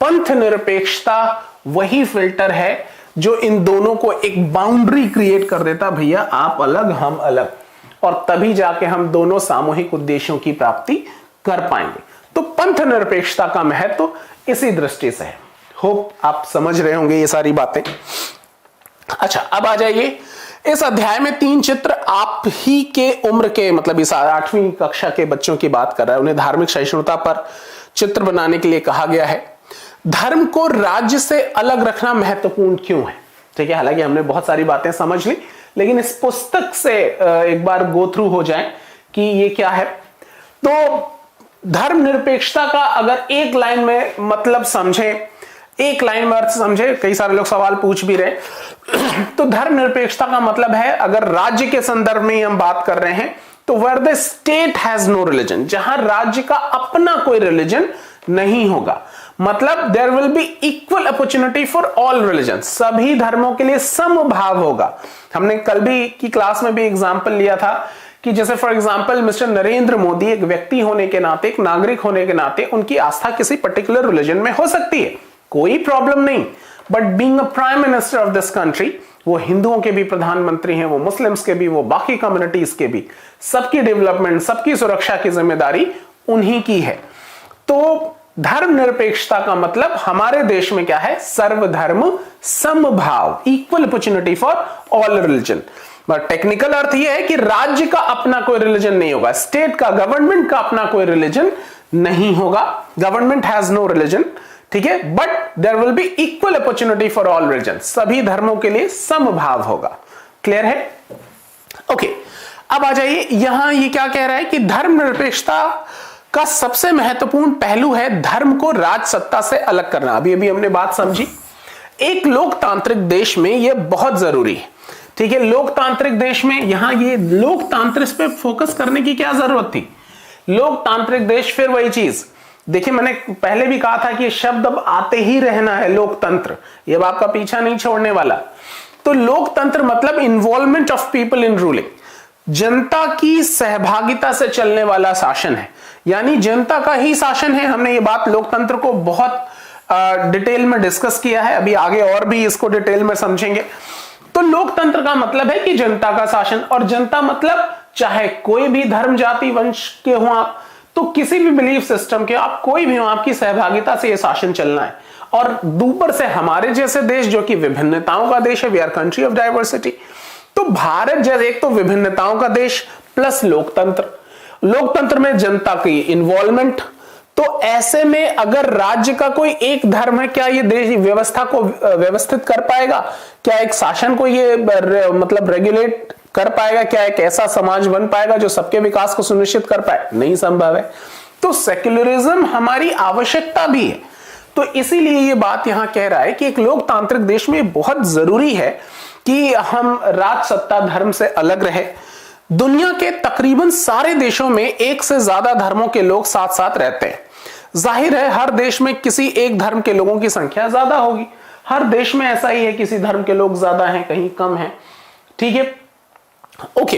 पंथ निरपेक्षता वही फिल्टर है जो इन दोनों को एक बाउंड्री क्रिएट कर देता, भैया आप अलग हम अलग, और तभी जाके हम दोनों सामूहिक उद्देश्यों की प्राप्ति कर पाएंगे। तो पंथ निरपेक्षता का महत्व इसी दृष्टि से है। होप आप समझ रहे होंगे ये सारी बातें। अच्छा, अब आ जाइए इस अध्याय में 3 चित्र आप ही के उम्र के, मतलब इस 8वीं कक्षा के बच्चों की बात कर रहा है। उन्हें धार्मिक सहिष्णुता पर चित्र बनाने के लिए कहा गया है। धर्म को राज्य से अलग रखना महत्वपूर्ण क्यों है? ठीक है, हालांकि हमने बहुत सारी बातें समझ ली, लेकिन इस पुस्तक से एक बार गो थ्रू हो जाए कि ये क्या है। तो धर्मनिरपेक्षता का अगर एक लाइन में मतलब समझे, एक लाइन में अर्थ समझे, कई सारे लोग सवाल पूछ भी रहे, तो धर्मनिरपेक्षता का मतलब है, अगर राज्य के संदर्भ में हम बात कर रहे हैं, तो where the state has no religion, जहां राज्य का अपना कोई रिलीजन नहीं होगा, मतलब there will be equal opportunity for all religion, सभी धर्मों के लिए समभाव होगा। हमने कल भी की क्लास में भी एग्जांपल लिया था कि जैसे for example mister Narendra Modi एक व्यक्ति होने के नाते, एक नागरिक होने के नाते, उनकी आस्था किसी पर्टिकुलर रिलीजन में हो सकती है, कोई प्रॉब्लम नहीं, but being a prime minister of this country, वो हिंदुओं के भी प्रधानमंत्री हैं, वो मुस्लिम्स के भी, वो बाकी कम्युनिटीज के भी, सबकी डेवलपमेंट, सबकी सुरक्षा की जिम्मेदारी उन्हीं की है। तो धर्मनिरपेक्षता का मतलब हमारे देश में क्या है? सर्वधर्म समभाव, equal opportunity for all religion. Technical अर्थ यह है कि राज्य का अपना कोई रिलीजन नहीं होगा, स्टेट का, गवर्नमेंट का अपना कोई रिलीजन नहीं होगा, गवर्नमेंट हैज नो रिलीजन, ठीक है, but there will be equal opportunity for all religion, सभी धर्मों के लिए समभाव होगा। क्लियर है? ओके, अब आ जाइए, यहां ये क्या कह रहा है कि धर्मनिरपेक्षता का सबसे महत्वपूर्ण पहलू है धर्म को राज सत्ता से अलग करना। अभी अभी हमने बात समझी, एक लोकतांत्रिक देश में यह बहुत जरूरी है, ठीक है। लोकतांत्रिक देश में यहां ये लोकतांत्रिक पे फोकस करने की क्या जरूरत थी? लोकतांत्रिक देश, फिर वही चीज, देखिए मैंने पहले भी कहा था कि ये शब्द अब आते ही रहना है, लोकतंत्र, ये अब आपका पीछा नहीं छोड़ने वाला। तो लोकतंत्र मतलब involvement of people in ruling, जनता की सहभागिता से चलने वाला शासन है, यानी जनता का ही शासन है। हमने ये बात लोकतंत्र को बहुत डिटेल में डिस्कस किया है, अभी आगे और भी इसको डिटेल में समझेंगे। तो लोकतंत्र का मतलब है कि जनता का शासन, और जनता मतलब चाहे कोई भी धर्म, जाति, वंश के हो आप, तो किसी भी बिलीफ सिस्टम के आप कोई भी हो, आपकी सहभागिता से यह शासन चलना है। और ऊपर से हमारे जैसे देश जो कि विभिन्नताओं का देश है, we are country of diversity, तो भारत जैसे एक तो विभिन्नताओं का देश प्लस लोकतंत्र, लोकतंत्र में जनता की इन्वॉल्वमेंट। तो ऐसे में अगर राज्य का कोई एक धर्म है, क्या ये देश व्यवस्था को व्यवस्थित कर पाएगा? क्या एक शासन को ये मतलब रेगुलेट कर पाएगा? क्या एक ऐसा समाज बन पाएगा जो सबके विकास को सुनिश्चित कर पाए? नहीं संभव है। तो सेक्युलरिज्म हमारी आवश्यकता भी है। तो इसीलिए ये बात यहां कह रहा है कि एक लोकतांत्रिक देश में बहुत जरूरी है कि हम राज सत्ता धर्म से अलग रहे। दुनिया के तकरीबन सारे देशों में एक से ज्यादा धर्मों के लोग साथ साथ रहते हैं। जाहिर है हर देश में किसी एक धर्म के लोगों की संख्या ज्यादा होगी, हर देश में ऐसा ही है, किसी धर्म के लोग ज्यादा हैं, कहीं कम हैं, ठीक है। ओके,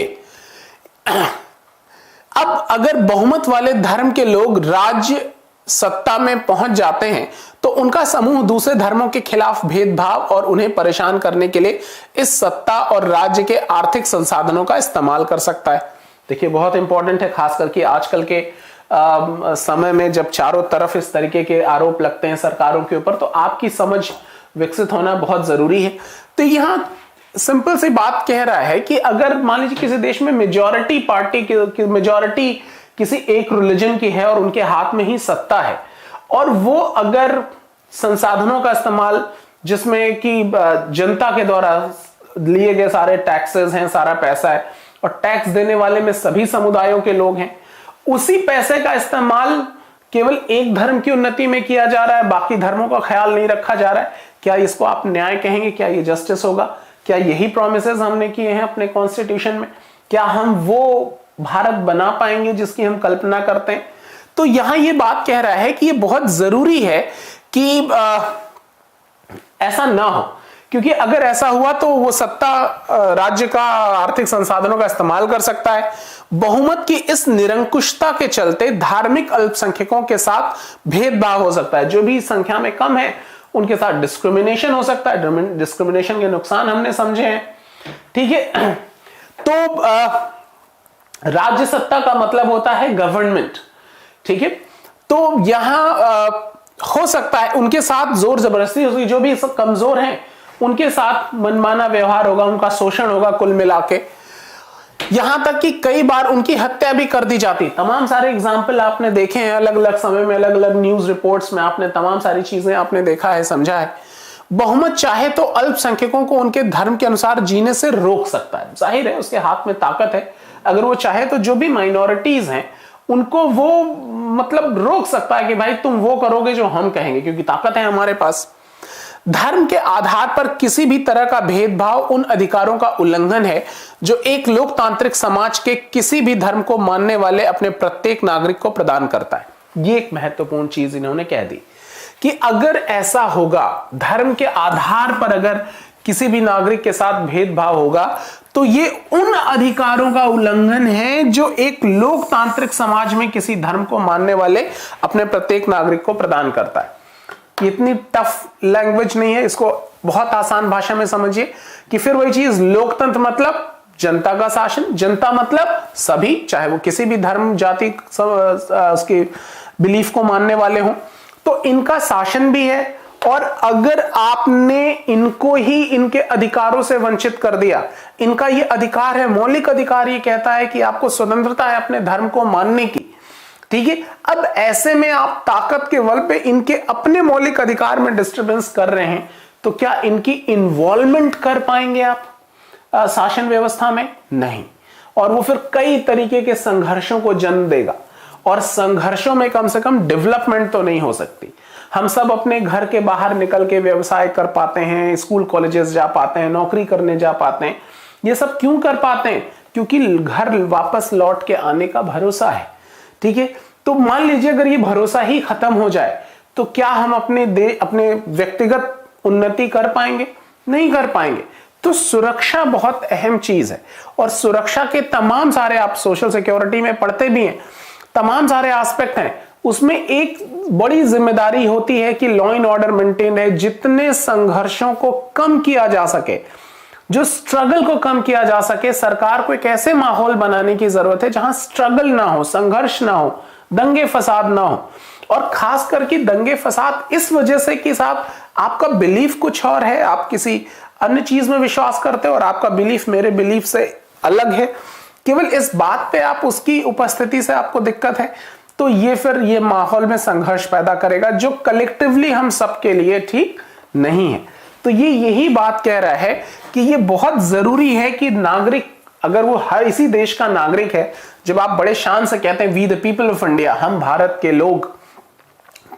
अब अगर बहुमत वाले धर्म के लोग राज्य सत्ता में पहुंच जाते हैं तो उनका समूह दूसरे धर्मों के खिलाफ भेदभाव और उन्हें परेशान करने के लिए इस सत्ता और राज्य के आर्थिक संसाधनों का इस्तेमाल कर सकता है। देखिए बहुत इंपॉर्टेंट है, खास करके आजकल के समय में जब चारों तरफ इस तरीके के आरोप लगते हैं सरकारों के ऊपर, तो आपकी समझ विकसित होना बहुत जरूरी है। तो यहां सिंपल सी बात कह रहा है कि अगर मान लीजिए किसी देश में मेजॉरिटी पार्टी की मेजॉरिटी किसी एक रिलीजन की है और उनके हाथ में ही सत्ता है, और वो अगर संसाधनों का इस्तेमाल जिसमें कि जनता के द्वारा लिए गए सारे टैक्सेस हैं, सारा पैसा है, और टैक्स देने वाले में सभी समुदायों के लोग हैं, उसी पैसे का इस्तेमाल केवल एक धर्म की उन्नति में किया जा रहा है, बाकी धर्मों का ख्याल नहीं रखा जा रहा है, क्या इसको आप न्याय कहेंगे? क्या ये जस्टिस होगा? क्या यही प्रोमिसेस हमने किए हैं अपने कॉन्स्टिट्यूशन में? क्या हम वो भारत बना पाएंगे जिसकी हम कल्पना करते हैं? तो यहां ये बात कह रहा है कि ये बहुत जरूरी है कि ऐसा ना हो, क्योंकि अगर ऐसा हुआ तो वो सत्ता राज्य का आर्थिक संसाधनों का इस्तेमाल कर सकता है। बहुमत की इस निरंकुशता के चलते धार्मिक अल्पसंख्यकों के साथ भेदभाव हो सकता है, जो भी संख्या में कम है उनके साथ डिस्क्रिमिनेशन हो सकता है। डिस्क्रिमिनेशन के नुकसान हमने समझे हैं, ठीक है। तो राज्य सत्ता का मतलब होता है गवर्नमेंट, ठीक है। तो यहां हो सकता है उनके साथ जोर जबरदस्ती होगी, जो भी कमजोर हैं उनके साथ मनमाना व्यवहार होगा, उनका शोषण होगा कुल मिला के। यहां तक कि कई बार उनकी हत्या भी कर दी जाती। तमाम सारे एग्जाम्पल आपने देखे हैं अलग अलग समय में, अलग अलग न्यूज रिपोर्ट्स में आपने तमाम सारी चीजें आपने देखा है, समझा है। बहुमत चाहे तो अल्पसंख्यकों को उनके धर्म के अनुसार जीने से रोक सकता है, जाहिर है उसके हाथ में ताकत है। अगर वो चाहे तो जो भी माइनॉरिटीज हैं उनको वो मतलब रोक सकता है कि भाई तुम वो करोगे जो हम कहेंगे, क्योंकि ताकत है हमारे पास। धर्म के आधार पर किसी भी तरह का भेदभाव उन अधिकारों का उल्लंघन है जो एक लोकतांत्रिक समाज के किसी भी धर्म को मानने वाले अपने प्रत्येक नागरिक को प्रदान करता है। ये एक महत्वपूर्ण चीज इन्होंने कह दी कि अगर ऐसा होगा, धर्म के आधार पर अगर किसी भी नागरिक के साथ भेदभाव होगा तो ये उन अधिकारों का उल्लंघन है जो एक लोकतांत्रिक समाज में किसी धर्म को मानने वाले अपने प्रत्येक नागरिक को प्रदान करता है। इतनी टफ लैंग्वेज नहीं है, इसको बहुत आसान भाषा में समझिए कि फिर वही चीज, लोकतंत्र मतलब जनता का शासन, जनता मतलब सभी, चाहे वो किसी भी धर्म जाति उसके बिलीफ को मानने वाले हों, तो इनका शासन भी है। और अगर आपने इनको ही इनके अधिकारों से वंचित कर दिया, इनका ये अधिकार है, मौलिक अधिकार ये कहता है कि आपको स्वतंत्रता है अपने धर्म को मानने की, ठीक है। अब ऐसे में आप ताकत के बल पे इनके अपने मौलिक अधिकार में डिस्टरबेंस कर रहे हैं, तो क्या इनकी इन्वॉल्वमेंट कर पाएंगे आप शासन व्यवस्था में? नहीं। और वो फिर कई तरीके के संघर्षों को जन्म देगा, और संघर्षों में कम से कम डेवलपमेंट तो नहीं हो सकती। हम सब अपने घर के बाहर निकल के व्यवसाय कर पाते हैं, स्कूल कॉलेजेस जा पाते हैं, नौकरी करने जा पाते हैं। ये सब क्यों कर पाते हैं? क्योंकि घर वापस लौट के आने का भरोसा है, ठीक है। तो मान लीजिए अगर ये भरोसा ही खत्म हो जाए तो क्या हम अपने व्यक्तिगत उन्नति कर पाएंगे? नहीं कर पाएंगे। तो सुरक्षा बहुत अहम चीज है, और सुरक्षा के तमाम सारे, आप सोशल सिक्योरिटी में पढ़ते भी हैं, तमाम सारे एस्पेक्ट हैं। उसमें एक बड़ी जिम्मेदारी होती है कि लॉ एंड ऑर्डर मेंटेन है, जितने संघर्षों को कम किया जा सके, जो स्ट्रगल को कम किया जा सके। सरकार को एक ऐसे माहौल बनाने की जरूरत है जहां स्ट्रगल ना हो, संघर्ष ना हो, दंगे फसाद ना हो। और खास करके दंगे फसाद इस वजह से कि साहब आपका बिलीफ कुछ और है, आप किसी अन्य चीज में विश्वास करते हो और आपका बिलीफ मेरे बिलीफ से अलग है, केवल इस बात पे आप उसकी उपस्थिति से आपको दिक्कत है, तो ये फिर ये माहौल में संघर्ष पैदा करेगा जो कलेक्टिवली हम सबके लिए ठीक नहीं है। तो ये यही बात कह रहा है कि ये बहुत जरूरी है कि नागरिक, अगर वो हर इसी देश का नागरिक है, जब आप बड़े शान से कहते हैं we the people of India, हम भारत के लोग,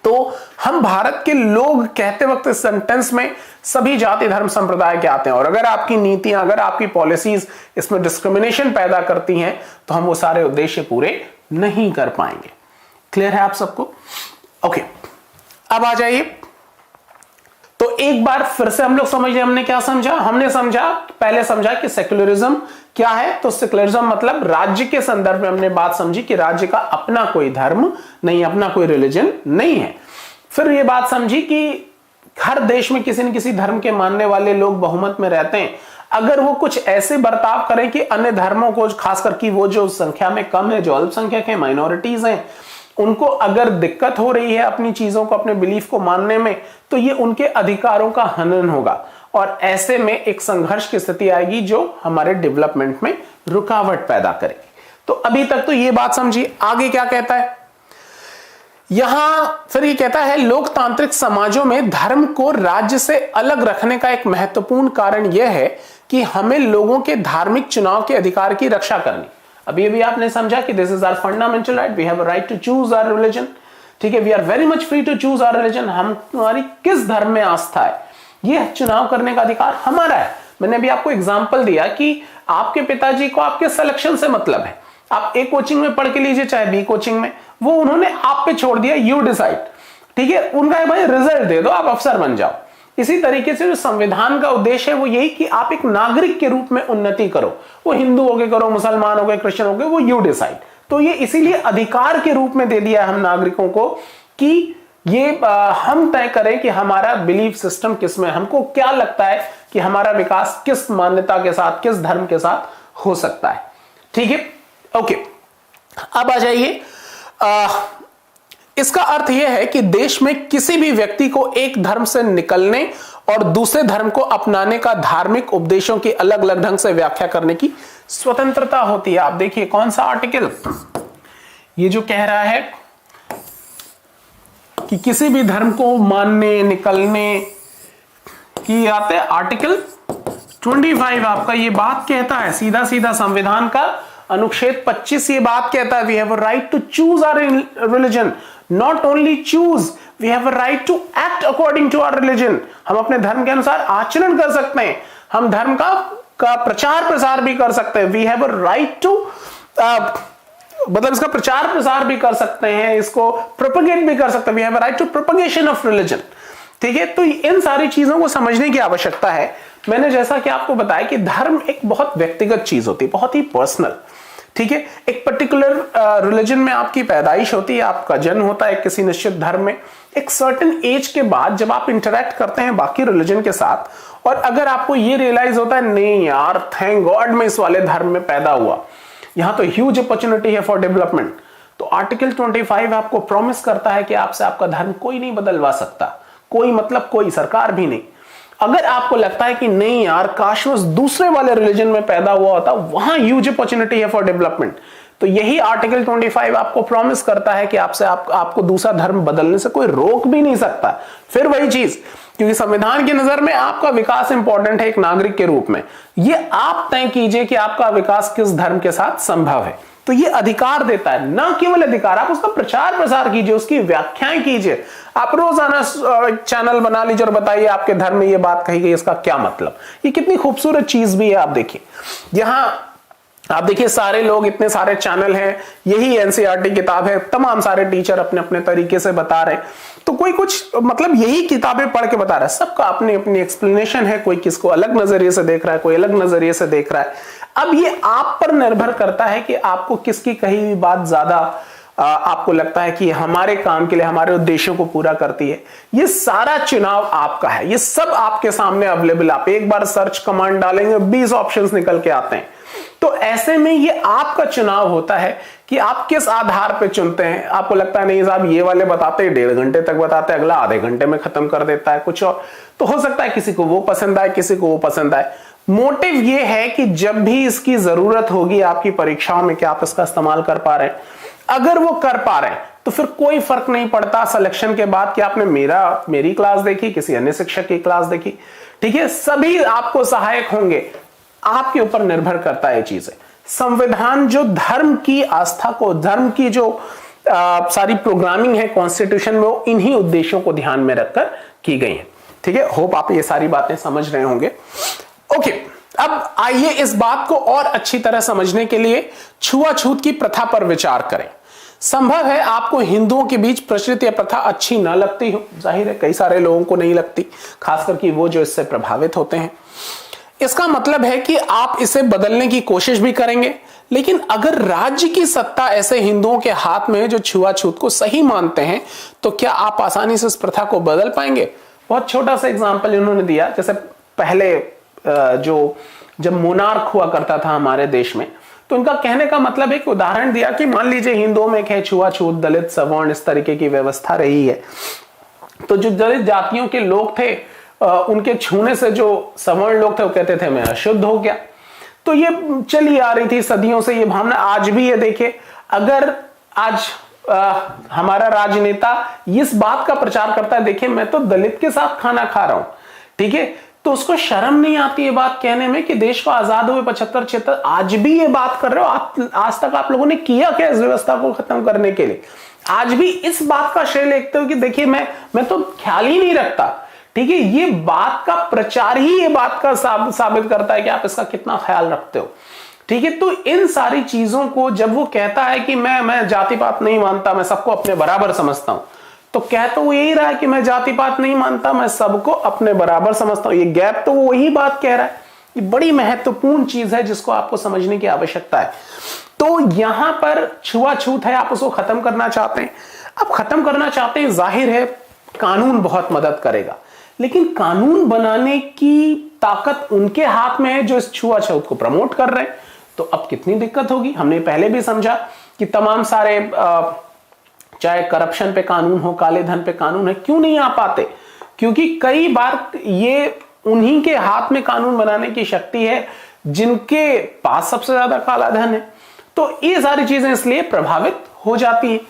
तो हम भारत के लोग कहते वक्त इस सेंटेंस में सभी जाति धर्म संप्रदाय के आते हैं। और अगर आपकी नीतियां, अगर आपकी पॉलिसीज इसमें डिस्क्रिमिनेशन पैदा करती हैं तो हम वो सारे उद्देश्य पूरे नहीं कर पाएंगे। क्लियर है आप सबको? ओके, अब आ जाइए। तो एक बार फिर से हम लोग समझ लिया, हमने क्या समझा? हमने समझा, पहले समझा कि सेक्युलरिज्म क्या है। तो सेक्युलरिज्म मतलब राज्य के संदर्भ में हमने बात समझी कि राज्य का अपना कोई धर्म नहीं, अपना कोई रिलीजन नहीं है। फिर ये बात समझी कि हर देश में किसी न किसी धर्म के मानने वाले लोग बहुमत में रहते हैं। अगर वो कुछ ऐसे बर्ताव करें कि अन्य धर्मों को, खासकर कि वो जो संख्या में कम है, जो अल्पसंख्यक है, माइनॉरिटीज हैं, उनको अगर दिक्कत हो रही है अपनी चीजों को, अपने बिलीफ को मानने में, तो ये उनके अधिकारों का हनन होगा, और ऐसे में एक संघर्ष की स्थिति आएगी जो हमारे डेवलपमेंट में रुकावट पैदा करेगी। तो अभी तक तो ये बात समझिए। आगे क्या कहता है यहां? फिर ये कहता है लोकतांत्रिक समाजों में धर्म को राज्य से अलग रखने का एक महत्वपूर्ण कारण यह है कि हमें लोगों के धार्मिक चुनाव के अधिकार की रक्षा करनी। अभी अभी आपने समझा कि this is our fundamental right, we have a right to choose our religion, ठीक है, we are very much free to choose our religion. हम तुम्हारी किस धर्म में आस्था है, यह चुनाव करने का अधिकार हमारा है। मैंने अभी आपको एग्जांपल दिया कि आपके पिताजी को आपके सिलेक्शन से मतलब है, आप एक कोचिंग में पढ़ के लीजिए चाहे बी कोचिंग में, वो उन्होंने आप पे छोड़ दिया, यू डिसाइड, ठीक है। उनका भाई रिजल्ट दे दो, आप अफसर बन जाओ। इसी तरीके से जो संविधान का उद्देश्य है वो यही कि आप एक नागरिक के रूप में उन्नति करो, वो हिंदू हो गए करो, मुसलमान हो गए, क्रिश्चियन हो गए, वो यू डिसाइड। तो ये इसीलिए अधिकार के रूप में दे दिया है हम नागरिकों को कि ये हम तय करें कि हमारा बिलीफ सिस्टम किस में, हमको क्या लगता है कि हमारा विकास किस मान्यता के साथ, किस धर्म के साथ हो सकता है, ठीक है। ओके, अब आ जाइए। इसका अर्थ यह है कि देश में किसी भी व्यक्ति को एक धर्म से निकलने और दूसरे धर्म को अपनाने का धार्मिक उपदेशों की अलग अलग ढंग से व्याख्या करने की स्वतंत्रता होती है। आप देखिए कौन सा आर्टिकल ये जो कह रहा है कि किसी भी धर्म को मानने निकलने की आते, आर्टिकल 25 आपका ये बात कहता है, सीधा सीधा संविधान का अनुच्छेद 25 ये बात कहता है, we have a right to choose our religion, not only choose, we have a right to act according to our religion. हम अपने धर्म के अनुसार आचरण कर सकते हैं, हम धर्म का प्रचार प्रसार भी कर सकते हैं, we have a right to मतलब इसका प्रचार प्रसार भी कर सकते हैं, इसको प्रोपेगेट भी कर सकते हैं, we have a right to propagation of religion. ठीक है, तो इन सारी चीजों को समझने की आवश्यकता है। मैंने जैसा कि आपको बताया कि धर्म एक बहुत व्यक्तिगत चीज होती है, बहुत ही पर्सनल। ठीक है, एक पर्टिकुलर रिलीजन में आपकी पैदाइश होती है, आपका जन्म होता है किसी निश्चित धर्म में। एक सर्टेन एज के बाद जब आप इंटरेक्ट करते हैं बाकी रिलीजन के साथ, और अगर आपको ये रियलाइज होता है नहीं यार थैंक गॉड मैं इस वाले धर्म में पैदा हुआ, यहां तो ह्यूज अपॉर्चुनिटी है फॉर डेवलपमेंट, तो आर्टिकल 25 आपको प्रॉमिस करता है कि आपसे आपका धर्म कोई नहीं बदलवा सकता, कोई मतलब कोई सरकार भी नहीं। अगर आपको लगता है कि नहीं यार काश मैं दूसरे वाले रिलीजन में पैदा हुआ होता, वहां ह्यूज अपॉर्चुनिटी है फॉर डेवलपमेंट, तो यही आर्टिकल 25 आपको प्रॉमिस करता है कि आपसे आपको दूसरा धर्म बदलने से कोई रोक भी नहीं सकता। फिर वही चीज, क्योंकि संविधान की नजर में आपका विकास इंपॉर्टेंट है एक नागरिक के रूप में, ये आप तय कीजिए कि आपका विकास किस धर्म के साथ संभव है। तो ये अधिकार देता है, ना केवल अधिकार, आप उसका प्रचार प्रसार कीजिए, उसकी व्याख्याएं कीजिए। आप रोजाना चैनल बना लीजिए और बताइए आपके धर्म में ये बात कही गई, इसका क्या मतलब। ये कितनी खूबसूरत चीज भी है। आप देखिए यहां आप देखिए सारे लोग, इतने सारे चैनल हैं, यही एनसीईआरटी किताब है, तमाम सारे टीचर अपने अपने तरीके से बता रहे हैं, तो कोई कुछ मतलब यही किताबें पढ़ के बता रहा है, सबका अपनी अपनी एक्सप्लेनेशन है, कोई किसको अलग नजरिए से देख रहा है, कोई अलग नजरिए से देख रहा है। अब ये आप पर निर्भर करता है कि आपको किसकी कही हुई बात ज्यादा आपको लगता है कि हमारे काम के लिए, हमारे उद्देश्यों को पूरा करती है। ये सारा चुनाव आपका है, ये सब आपके सामने अवेलेबल। आप एक बार सर्च कमांड डालेंगे 20 ऑप्शंस निकल के आते हैं। तो ऐसे में ये आपका चुनाव होता है कि आप किस आधार पे चुनते हैं। आपको लगता है नहीं साहब ये वाले बताते हैं 1.5 घंटे तक बताते हैं, अगला आधे घंटे में खत्म कर देता है कुछ और, तो हो सकता है किसी को वो पसंद आए, किसी को वो पसंद आए। मोटिव ये है कि जब भी इसकी जरूरत होगी आपकी परीक्षाओं में कि आप इसका इस्तेमाल कर पा रहे हैं, अगर वो कर पा रहे हैं तो फिर कोई फर्क नहीं पड़ता सिलेक्शन के बाद कि आपने मेरी क्लास देखी, किसी अन्य शिक्षक की क्लास देखी। ठीक है, सभी आपको सहायक होंगे, आपके ऊपर निर्भर करता है चीजें। संविधान जो धर्म की आस्था को, धर्म की जो सारी प्रोग्रामिंग है कॉन्स्टिट्यूशन में, वो इन्हीं उद्देश्यों को ध्यान में रखकर की गई है। ठीक है, होप आप ये सारी बातें समझ रहे होंगे। ओके, अब आइए इस बात को और अच्छी तरह समझने के लिए छुआछूत की प्रथा पर विचार करें। संभव है आपको हिंदुओं के बीच प्रचलित यह प्रथा अच्छी ना लगती हो, जाहिर है कई सारे लोगों को नहीं लगती, खासकर कि वो जो इससे प्रभावित होते हैं। इसका मतलब है कि आप इसे बदलने की कोशिश भी करेंगे, लेकिन अगर राज्य की सत्ता ऐसे हिंदुओं के हाथ में है जो छुआछूत को सही मानते हैं, तो क्या आप आसानी से इस प्रथा को बदल पाएंगे? बहुत छोटा सा एग्जाम्पल इन्होंने दिया, जैसे पहले जब मोनार्क हुआ करता था हमारे देश में, तो उनका कहने का मतलब एक उदाहरण दिया कि मान लीजिए हिंदुओं में एक है छुआछूत, दलित, सवर्ण, इस तरीके की व्यवस्था रही है, तो जो दलित जातियों के लोग थे उनके छूने से जो सवर्ण लोग थे वो कहते थे मैं अशुद्ध हो गया। तो ये चली आ रही थी सदियों से ये भावना, आज भी ये देखिए, अगर आज हमारा राजनेता इस बात का प्रचार करता है, देखिए मैं तो दलित के साथ खाना खा रहा हूं, ठीक है, तो उसको शर्म नहीं आती ये बात कहने में कि देश को आजाद हुए 75-76 आज भी ये बात कर रहे हो आप, आज तक आप लोगों ने किया क्या इस व्यवस्था को खत्म करने के लिए? आज भी इस बात का श्रेय लेते हो कि देखिए मैं तो ख्याल ही नहीं रखता। ठीक है, ये बात का प्रचार ही ये बात का साबित करता है कि आप इसका कितना ख्याल रखते हो। ठीक है, तो इन सारी चीजों को जब वो कहता है कि मैं जाति पात नहीं मानता, मैं सबको अपने बराबर समझता हूं, तो कह तो वो यही रहा है कि मैं जाति पात नहीं मानता, मैं सबको अपने बराबर समझता हूं। ये गैप तो वो वही बात कह रहा है। ये बड़ी महत्वपूर्ण चीज है जिसको आपको समझने की आवश्यकता है। तो यहां पर छुआछूत है, आप उसको खत्म करना चाहते हैं। अब खत्म करना चाहते हैं, जाहिर है कानून बहुत मदद करेगा, लेकिन कानून बनाने की ताकत उनके हाथ में है जो इस छुआछूत को प्रमोट कर रहे हैं। तो अब कितनी दिक्कत होगी। हमने पहले भी समझा कि तमाम सारे चाहे करप्शन पे कानून हो, काले धन पे कानून है, क्यों नहीं आ पाते? क्योंकि कई बार ये उन्हीं के हाथ में कानून बनाने की शक्ति है जिनके पास सबसे ज्यादा काला धन है। तो ये सारी चीजें इसलिए प्रभावित हो जाती हैं।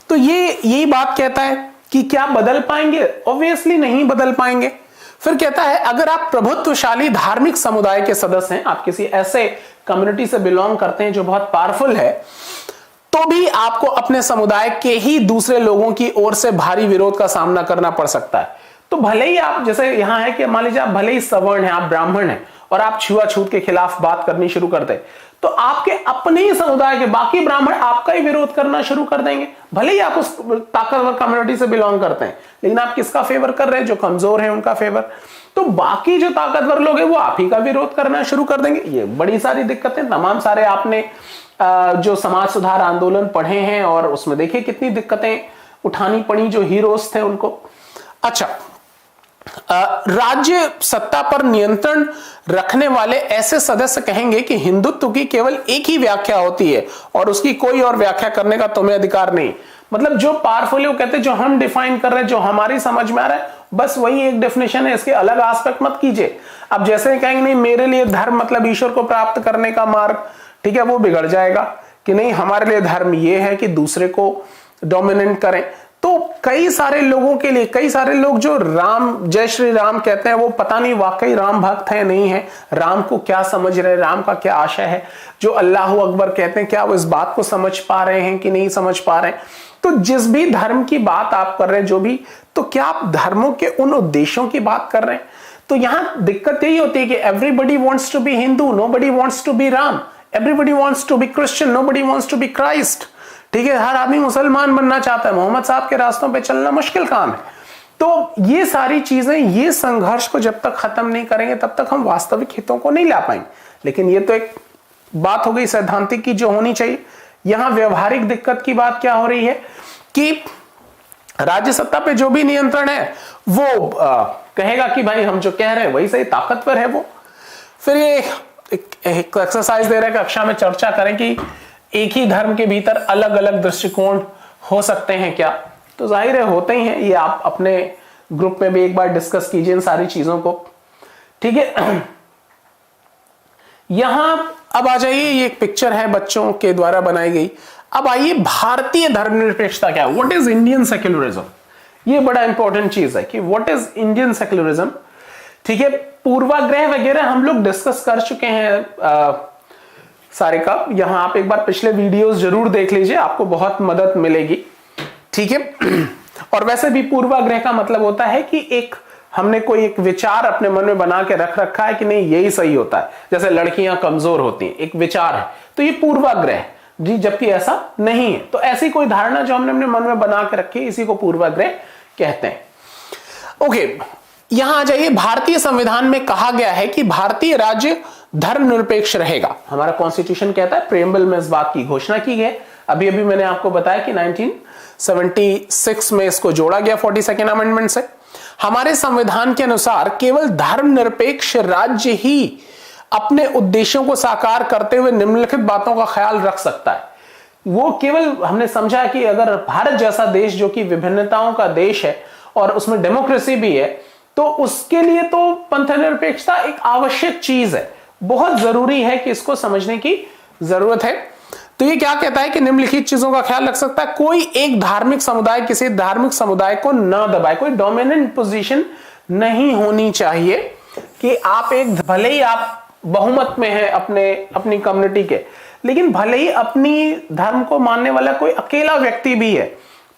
तो यही बात कहता है कि क्या बदल पाएंगे? ऑब्वियसली नहीं बदल पाएंगे। फिर कहता है अगर आप प्रभुत्वशाली धार्मिक समुदाय के सदस्य हैं, आप किसी ऐसे कम्युनिटी से बिलोंग करते हैं जो बहुत पावरफुल है, तो भी आपको अपने समुदाय के ही दूसरे लोगों की ओर से भारी विरोध का सामना करना पड़ सकता है। तो भले ही आप, जैसे यहां है कि मान लीजिए आप भले ही सवर्ण हैं, आप ब्राह्मण हैं और आप छुआछूत के खिलाफ बात करनी शुरू कर दें, तो आपके अपने ही समुदाय के बाकी ब्राह्मण आपका ही विरोध करना शुरू कर देंगे। भले ही आप उस ताकतवर कम्युनिटी से बिलोंग करते हैं, लेकिन आप किसका फेवर कर रहे हैं? जो कमजोर है उनका फेवर। तो बाकी जो ताकतवर लोग हैं वो आप ही का विरोध करना शुरू कर देंगे। ये बड़ी सारी दिक्कतें, तमाम सारे आपने जो समाज सुधार आंदोलन पढ़े हैं और उसमें देखिए कितनी दिक्कतें उठानी पड़ी जो हीरोज थे उनको। अच्छा, राज्य सत्ता पर नियंत्रण रखने वाले ऐसे सदस्य कहेंगे कि हिंदुत्व की केवल एक ही व्याख्या होती है और उसकी कोई और व्याख्या करने का तुम्हें अधिकार नहीं। मतलब जो पावरफुल है वो कहते हैं जो हम डिफाइन कर रहे हैं, जो हमारी समझ में आ रहा है, बस वही एक डेफिनेशन है, इसके अलग एस्पेक्ट मत कीजिए। अब जैसे कहेंगे नहीं मेरे लिए धर्म मतलब ईश्वर को प्राप्त करने का मार्ग, ठीक है, वो बिगड़ जाएगा कि नहीं हमारे लिए धर्म ये है कि दूसरे को डोमिनेट करें। तो कई सारे लोगों के लिए, कई सारे लोग जो राम जय श्री राम कहते हैं वो पता नहीं वाकई राम भक्त है नहीं है, राम को क्या समझ रहे हैं, राम का क्या आशय है। जो अल्लाह अकबर कहते हैं क्या वो इस बात को समझ पा रहे हैं कि नहीं समझ पा रहे हैं। तो जिस भी धर्म की बात आप कर रहे हैं, जो भी, तो क्या आप धर्मों के उन उद्देश्यों की बात कर रहे हैं? तो यहां दिक्कत यही होती है कि everybody wants to be Hindu, nobody wants to be Ram, everybody wants to be Christian, nobody wants to be Christ. ठीक है, हर आदमी मुसलमान बनना चाहता है, मोहम्मद साहब के रास्तों पे चलना मुश्किल काम है। तो ये सारी चीजें, ये संघर्ष को जब तक खत्म नहीं करेंगे तब तक हम वास्तविक हितों को नहीं ला पाएंगे। लेकिन ये तो एक बात हो गई सैद्धांतिक की जो होनी चाहिए। यहां व्यवहारिक दिक्कत की बात क्या हो रही है कि राज्य सत्ता पे जो भी नियंत्रण है वो कहेगा कि भाई हम जो कह रहे हैं वही सही, ताकतवर है वो। फिर ये एक एक्सरसाइज दे रहे हैं कक्षा में चर्चा करें कि एक ही धर्म के भीतर अलग अलग दृष्टिकोण हो सकते हैं क्या? तो जाहिर है होते ही हैं। ये आप अपने ग्रुप में भी एक बार डिस्कस कीजिए इन सारी चीजों को, ठीक है। यहां अब आ जाइए, ये एक पिक्चर है बच्चों के द्वारा बनाई गई। अब आइए भारतीय धर्मनिरपेक्षता क्या है, व्हाट इज इंडियन सेक्युलरिज्म। ये बड़ा इंपॉर्टेंट चीज है कि व्हाट इज इंडियन सेक्युलरिज्म। ठीक है, पूर्वाग्रह वगैरह हम लोग डिस्कस कर चुके हैं सारे का। यहां आप एक बार पिछले वीडियोस जरूर देख लीजिए, आपको बहुत मदद मिलेगी, ठीक है। और वैसे भी पूर्वाग्रह का मतलब होता है कि एक हमने कोई एक विचार अपने मन में बना के रख रखा है कि नहीं यही सही होता है, जैसे लड़कियां कमजोर होती हैं, एक विचार है, तो ये पूर्वाग्रह है जी, जबकि ऐसा नहीं है। तो ऐसी कोई धारणा जो हमने अपने मन में बना के रखी है, इसी को पूर्वाग्रह कहते हैं। ओके, यहां आ जाइए। भारतीय संविधान में कहा गया है कि भारतीय राज्य धर्मनिरपेक्ष रहेगा। हमारा कॉन्स्टिट्यूशन कहता है, प्रेम्बल में इस बात की घोषणा की गई। अभी अभी मैंने आपको बताया कि 1976 में इसको जोड़ा गया 42nd अमेंडमेंट से। हमारे संविधान के अनुसार केवल धर्मनिरपेक्ष राज्य ही अपने उद्देश्यों को साकार करते हुए निम्नलिखित बातों का ख्याल रख सकता है। वो केवल हमने समझा कि अगर भारत जैसा देश जो कि विभिन्नताओं का देश है और उसमें डेमोक्रेसी भी है, तो उसके लिए तो पंथ निरपेक्षता एक आवश्यक चीज है, बहुत जरूरी है कि इसको समझने की जरूरत है। तो ये क्या कहता है कि निम्नलिखित चीजों का ख्याल रख सकता है। कोई एक धार्मिक समुदाय किसी धार्मिक समुदाय को न दबाए, कोई डोमिनेंट पोजीशन नहीं होनी चाहिए कि आप एक, भले ही आप बहुमत में है अपनी कम्युनिटी के, लेकिन भले ही अपनी धर्म को मानने वाला कोई अकेला व्यक्ति भी है,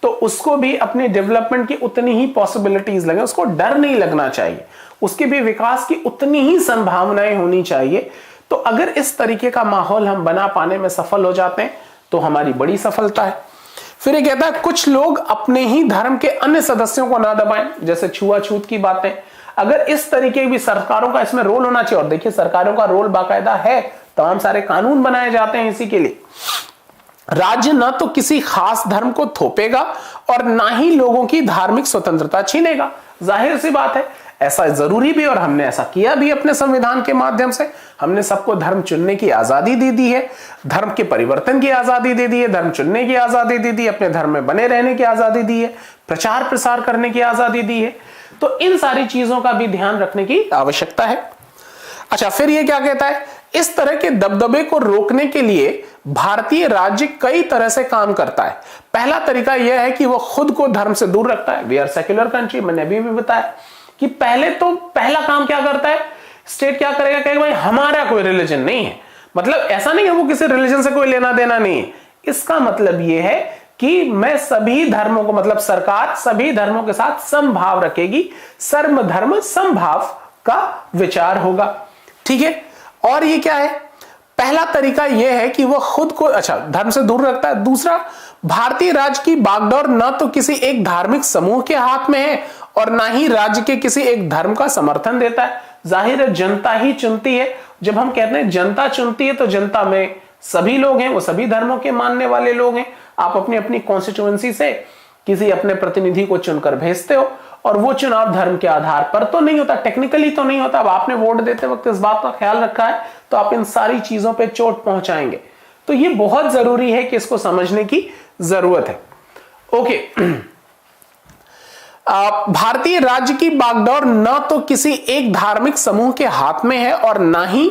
तो उसको भी अपने डेवलपमेंट की उतनी ही पॉसिबिलिटीज लगे, उसको डर नहीं लगना चाहिए, उसके भी विकास की उतनी ही संभावनाएं होनी चाहिए। तो अगर इस तरीके का माहौल हम बना पाने में सफल हो जाते हैं तो हमारी बड़ी सफलता है। फिर ये कहता है कुछ लोग अपने ही धर्म के अन्य सदस्यों को ना दबाएं, जैसे छुआछूत की बातें। अगर इस तरीके भी सरकारों का इसमें रोल होना चाहिए, और देखिए सरकारों का रोल बाकायदा है, तमाम सारे कानून बनाए जाते हैं इसी के लिए। राज्य न तो किसी खास धर्म को थोपेगा और ना ही लोगों की धार्मिक स्वतंत्रता छीनेगा। जाहिर सी बात है, ऐसा जरूरी भी, और हमने ऐसा किया भी अपने संविधान के माध्यम से। हमने सबको धर्म चुनने की आजादी दे दी है, धर्म के परिवर्तन की आजादी दे दी है, धर्म चुनने की आजादी दे दी है, अपने धर्म में बने रहने की आजादी दी है, प्रचार प्रसार करने की आजादी दी है। तो इन सारी चीजों का भी ध्यान रखने की आवश्यकता है। अच्छा, फिर ये क्या कहता है इस तरह के दबदबे को रोकने के लिए भारतीय राज्य कई तरह से काम करता है। पहला तरीका यह है कि वो खुद को धर्म से दूर रखता है। वी आर सेक्युलर कंट्री, मैंने अभी भी बताया कि पहला काम क्या करता है स्टेट, क्या करेगा, कहेगा भाई हमारा कोई रिलीजन नहीं है। मतलब ऐसा नहीं है वो किसी रिलीजन से कोई लेना देना नहीं है, इसका मतलब यह है कि मैं सभी धर्मों को, मतलब सरकार सभी धर्मों के साथ समभाव रखेगी, सर्व धर्म समभाव का विचार होगा। ठीक है, और ये क्या है, पहला तरीका यह है कि वह खुद को धर्म से दूर रखता है। दूसरा, भारतीय राज्य की बागडोर न तो किसी एक धार्मिक समूह के हाथ में है और ना ही राज्य के किसी एक धर्म का समर्थन देता है। जाहिर है जनता ही चुनती है। जब हम कहते हैं जनता चुनती है तो जनता में सभी लोग हैं, वो सभी धर्मों के मानने वाले लोग हैं। आप अपनी अपनी कॉन्स्टिट्यूएंसी से किसी अपने प्रतिनिधि को चुनकर भेजते हो और वो चुनाव धर्म के आधार पर तो नहीं होता, टेक्निकली तो नहीं होता। अब आपने वोट देते वक्त इस बात का ख्याल रखा है तो आप इन सारी चीजों पे चोट पहुंचाएंगे। तो ये बहुत जरूरी है कि इसको समझने की जरूरत है। ओके, भारतीय राज्य की बागडोर न तो किसी एक धार्मिक समूह के हाथ में है और ना ही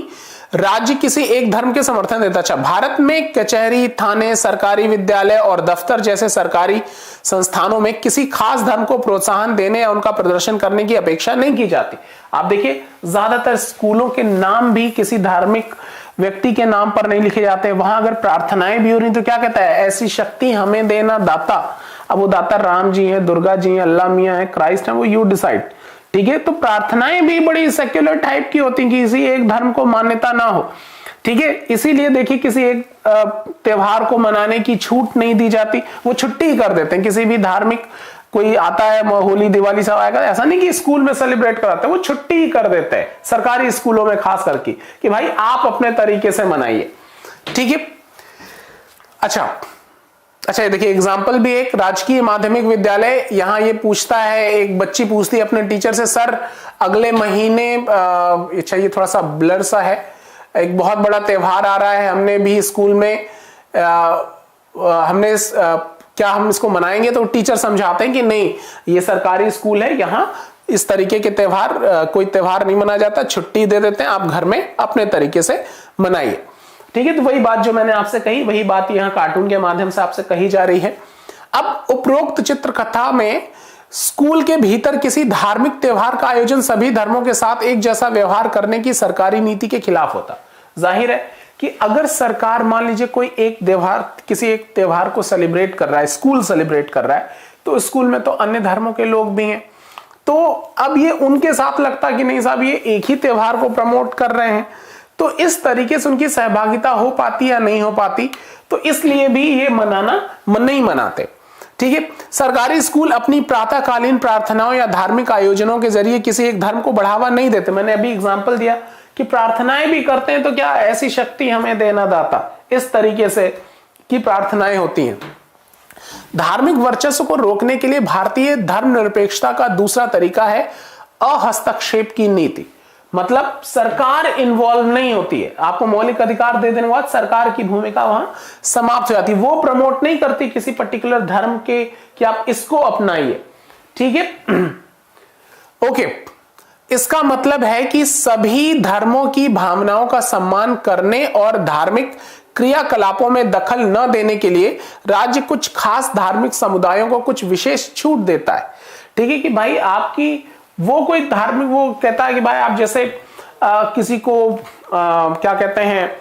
राज्य किसी एक धर्म के समर्थन देता। अच्छा, भारत में कचहरी, थाने, सरकारी विद्यालय और दफ्तर जैसे सरकारी संस्थानों में किसी खास धर्म को प्रोत्साहन देने या उनका प्रदर्शन करने की अपेक्षा नहीं की जाती। आप देखिए ज्यादातर स्कूलों के नाम भी किसी धार्मिक व्यक्ति के नाम पर नहीं लिखे जाते। वहां अगर प्रार्थनाएं भी हो रही तो क्या कहता है, ऐसी शक्ति हमें देना दाता। अब वो दाता राम जी हैं, दुर्गा जी हैं, अल्लाह मियां है, क्राइस्ट है, वो यू डिसाइड। ठीक है, तो प्रार्थनाएं भी बड़ी सेक्युलर टाइप की होती, किसी एक धर्म को मान्यता ना हो। ठीक है, इसीलिए देखिए किसी एक त्योहार को मनाने की छूट नहीं दी जाती, वो छुट्टी कर देते हैं। किसी भी धार्मिक कोई आता है, होली दिवाली सब आएगा, ऐसा नहीं कि स्कूल में सेलिब्रेट कराते हैं, वो छुट्टी कर देते हैं सरकारी स्कूलों में खास करके कि भाई आप अपने तरीके से मनाइए। ठीक है, अच्छा ये देखिए एग्जाम्पल भी एक राजकीय माध्यमिक विद्यालय, यहां ये पूछता है, एक बच्ची पूछती है अपने टीचर से, सर अगले महीने अच्छा ये थोड़ा सा ब्लर सा है, एक बहुत बड़ा त्योहार आ रहा है, हमने भी स्कूल में क्या हम इसको मनाएंगे? तो टीचर समझाते हैं कि नहीं, ये सरकारी स्कूल है, यहां इस तरीके के त्योहार कोई त्योहार नहीं मनाया जाता, छुट्टी दे देते हैं, आप घर में अपने तरीके से मनाइए। ठीक है, तो वही बात जो मैंने आपसे कही वही बात यहां कार्टून के माध्यम से आपसे कही जा रही है। अब उपरोक्त चित्रकथा में स्कूल के भीतर किसी धार्मिक त्योहार का आयोजन सभी धर्मों के साथ एक जैसा व्यवहार करने की सरकारी नीति के खिलाफ होता। जाहिर है कि अगर सरकार मान लीजिए कोई एक त्योहार, किसी एक त्योहार को सेलिब्रेट कर रहा है, स्कूल सेलिब्रेट कर रहा है, तो स्कूल में तो अन्य धर्मों के लोग भी हैं, तो अब ये उनके साथ लगता कि नहीं साहब ये एक ही त्योहार को प्रमोट कर रहे हैं, तो इस तरीके से उनकी सहभागिता हो पाती या नहीं हो पाती, तो इसलिए भी ये मनाना नहीं मनाते। ठीक है, सरकारी स्कूल अपनी प्रातःकालीन प्रार्थनाओं या धार्मिक आयोजनों के जरिए किसी एक धर्म को बढ़ावा नहीं देते। मैंने अभी एग्जांपल दिया कि प्रार्थनाएं भी करते हैं, तो क्या ऐसी शक्ति हमें देना दाता, इस तरीके से की प्रार्थनाएं होती हैं। धार्मिक वर्चस्व को रोकने के लिए भारतीय धर्मनिरपेक्षता का दूसरा तरीका है अहस्तक्षेप की नीति। मतलब सरकार इन्वॉल्व नहीं होती है, आपको मौलिक अधिकार दे देने के बाद सरकार की भूमिका वहां समाप्त हो जाती है। वो प्रमोट नहीं करती किसी पर्टिकुलर धर्म के कि आप इसको अपनाइए। ठीक है, ओके, इसका मतलब है कि सभी धर्मों की भावनाओं का सम्मान करने और धार्मिक क्रियाकलापों में दखल न देने के लिए राज्य कुछ खास धार्मिक समुदायों को कुछ विशेष छूट देता है। ठीक है, कि भाई आपकी वो कोई धार्मिक, वो कहता है कि भाई आप जैसे किसी को क्या कहते हैं,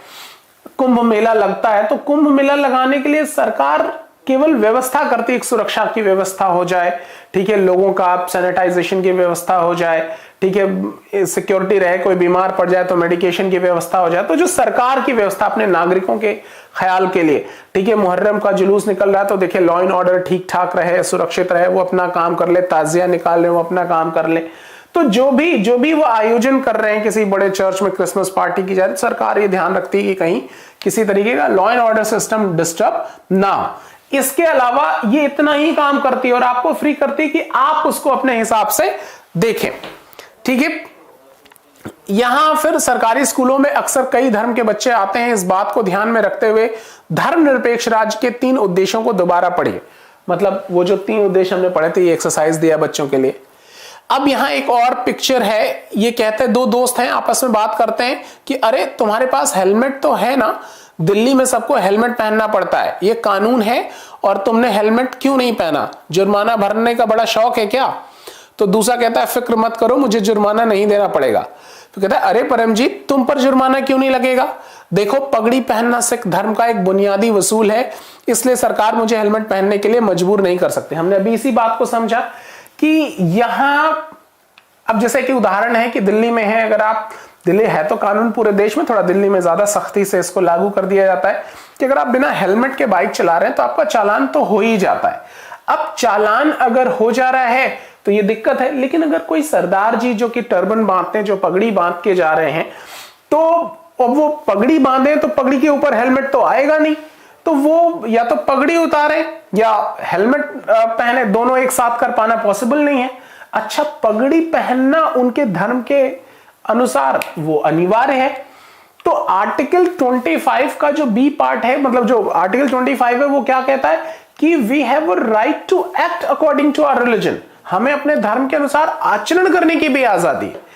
कुंभ मेला लगता है, तो कुंभ मेला लगाने के लिए सरकार केवल व्यवस्था करती है, एक सुरक्षा की व्यवस्था हो जाए, ठीक है, लोगों का सैनिटाइजेशन की व्यवस्था हो जाए, ठीक है, सिक्योरिटी रहे, कोई बीमार पड़ जाए तो मेडिकेशन की व्यवस्था हो जाए। तो जो सरकार की व्यवस्था अपने नागरिकों के ख्याल के लिए, ठीक है, मुहर्रम का जुलूस निकल रहा है तो देखिए लॉ एंड ऑर्डर ठीक ठाक रहे, सुरक्षित रहे, वो अपना काम कर ले, ताजिया निकाल ले, वो अपना काम कर ले। तो जो भी वो आयोजन कर रहे हैं, किसी बड़े चर्च में क्रिसमस पार्टी की जाए, सरकार ये ध्यान रखती है कि कहीं किसी तरीके का law and order system disturb ना हो। इसके अलावा ये इतना ही काम करती है और आपको फ्री करती है कि आप उसको अपने हिसाब से देखें। ठीक है, यहां फिर सरकारी स्कूलों में अक्सर कई धर्म के बच्चे आते हैं। इस बात को ध्यान में रखते हुए धर्मनिरपेक्ष राज्य के 3 उद्देश्यों को दोबारा पढ़िए। मतलब वो जो 3 उद्देश्य हमने पढ़े थे, ये एक्सरसाइज दिया बच्चों के लिए। अब यहां एक और पिक्चर है, ये कहते हैं दो दोस्त हैं आपस में बात करते हैं कि अरे तुम्हारे पास हेलमेट तो है ना, दिल्ली में सबको हेलमेट पहनना पड़ता है, ये कानून है और तुमने हेलमेट क्यों नहीं पहना, जुर्माना भरने का बड़ा शौक है क्या? तो दूसरा कहता है फिक्र मत करो, मुझे जुर्माना नहीं देना पड़ेगा। तो कहता है अरे परमजीत, तुम पर जुर्माना क्यों नहीं लगेगा? देखो पगड़ी पहनना सिख धर्म का एक बुनियादी वसूल है, इसलिए सरकार मुझे हेलमेट पहनने के लिए मजबूर नहीं कर सकती। हमने अभी इसी बात को समझा कि यहां अब जैसे कि उदाहरण है कि दिल्ली में है, अगर आप, दिल्ली है तो कानून पूरे देश में, थोड़ा दिल्ली में ज्यादा सख्ती से इसको लागू कर दिया जाता है कि अगर आप बिना हेलमेट के बाइक चला रहे हैं तो आपका चालान तो हो ही जाता है। अब चालान अगर हो जा रहा है तो ये दिक्कत है, लेकिन अगर कोई सरदार जी जो कि टर्बन बांधते हैं, जो पगड़ी बांध के जा रहे हैं, तो अब वो पगड़ी बांधे तो पगड़ी के ऊपर हेलमेट तो आएगा नहीं, तो वो या तो पगड़ी उतारे या हेलमेट पहने, दोनों एक साथ कर पाना पॉसिबल नहीं है। अच्छा, पगड़ी पहनना उनके धर्म के अनुसार वो अनिवार्य है। तो आर्टिकल 25 का जो बी पार्ट है, मतलब जो आर्टिकल 25 है, वो क्या कहता है कि we have a right to act according to our religion, हमें अपने धर्म के अनुसार आचरण करने की भी आजादी है।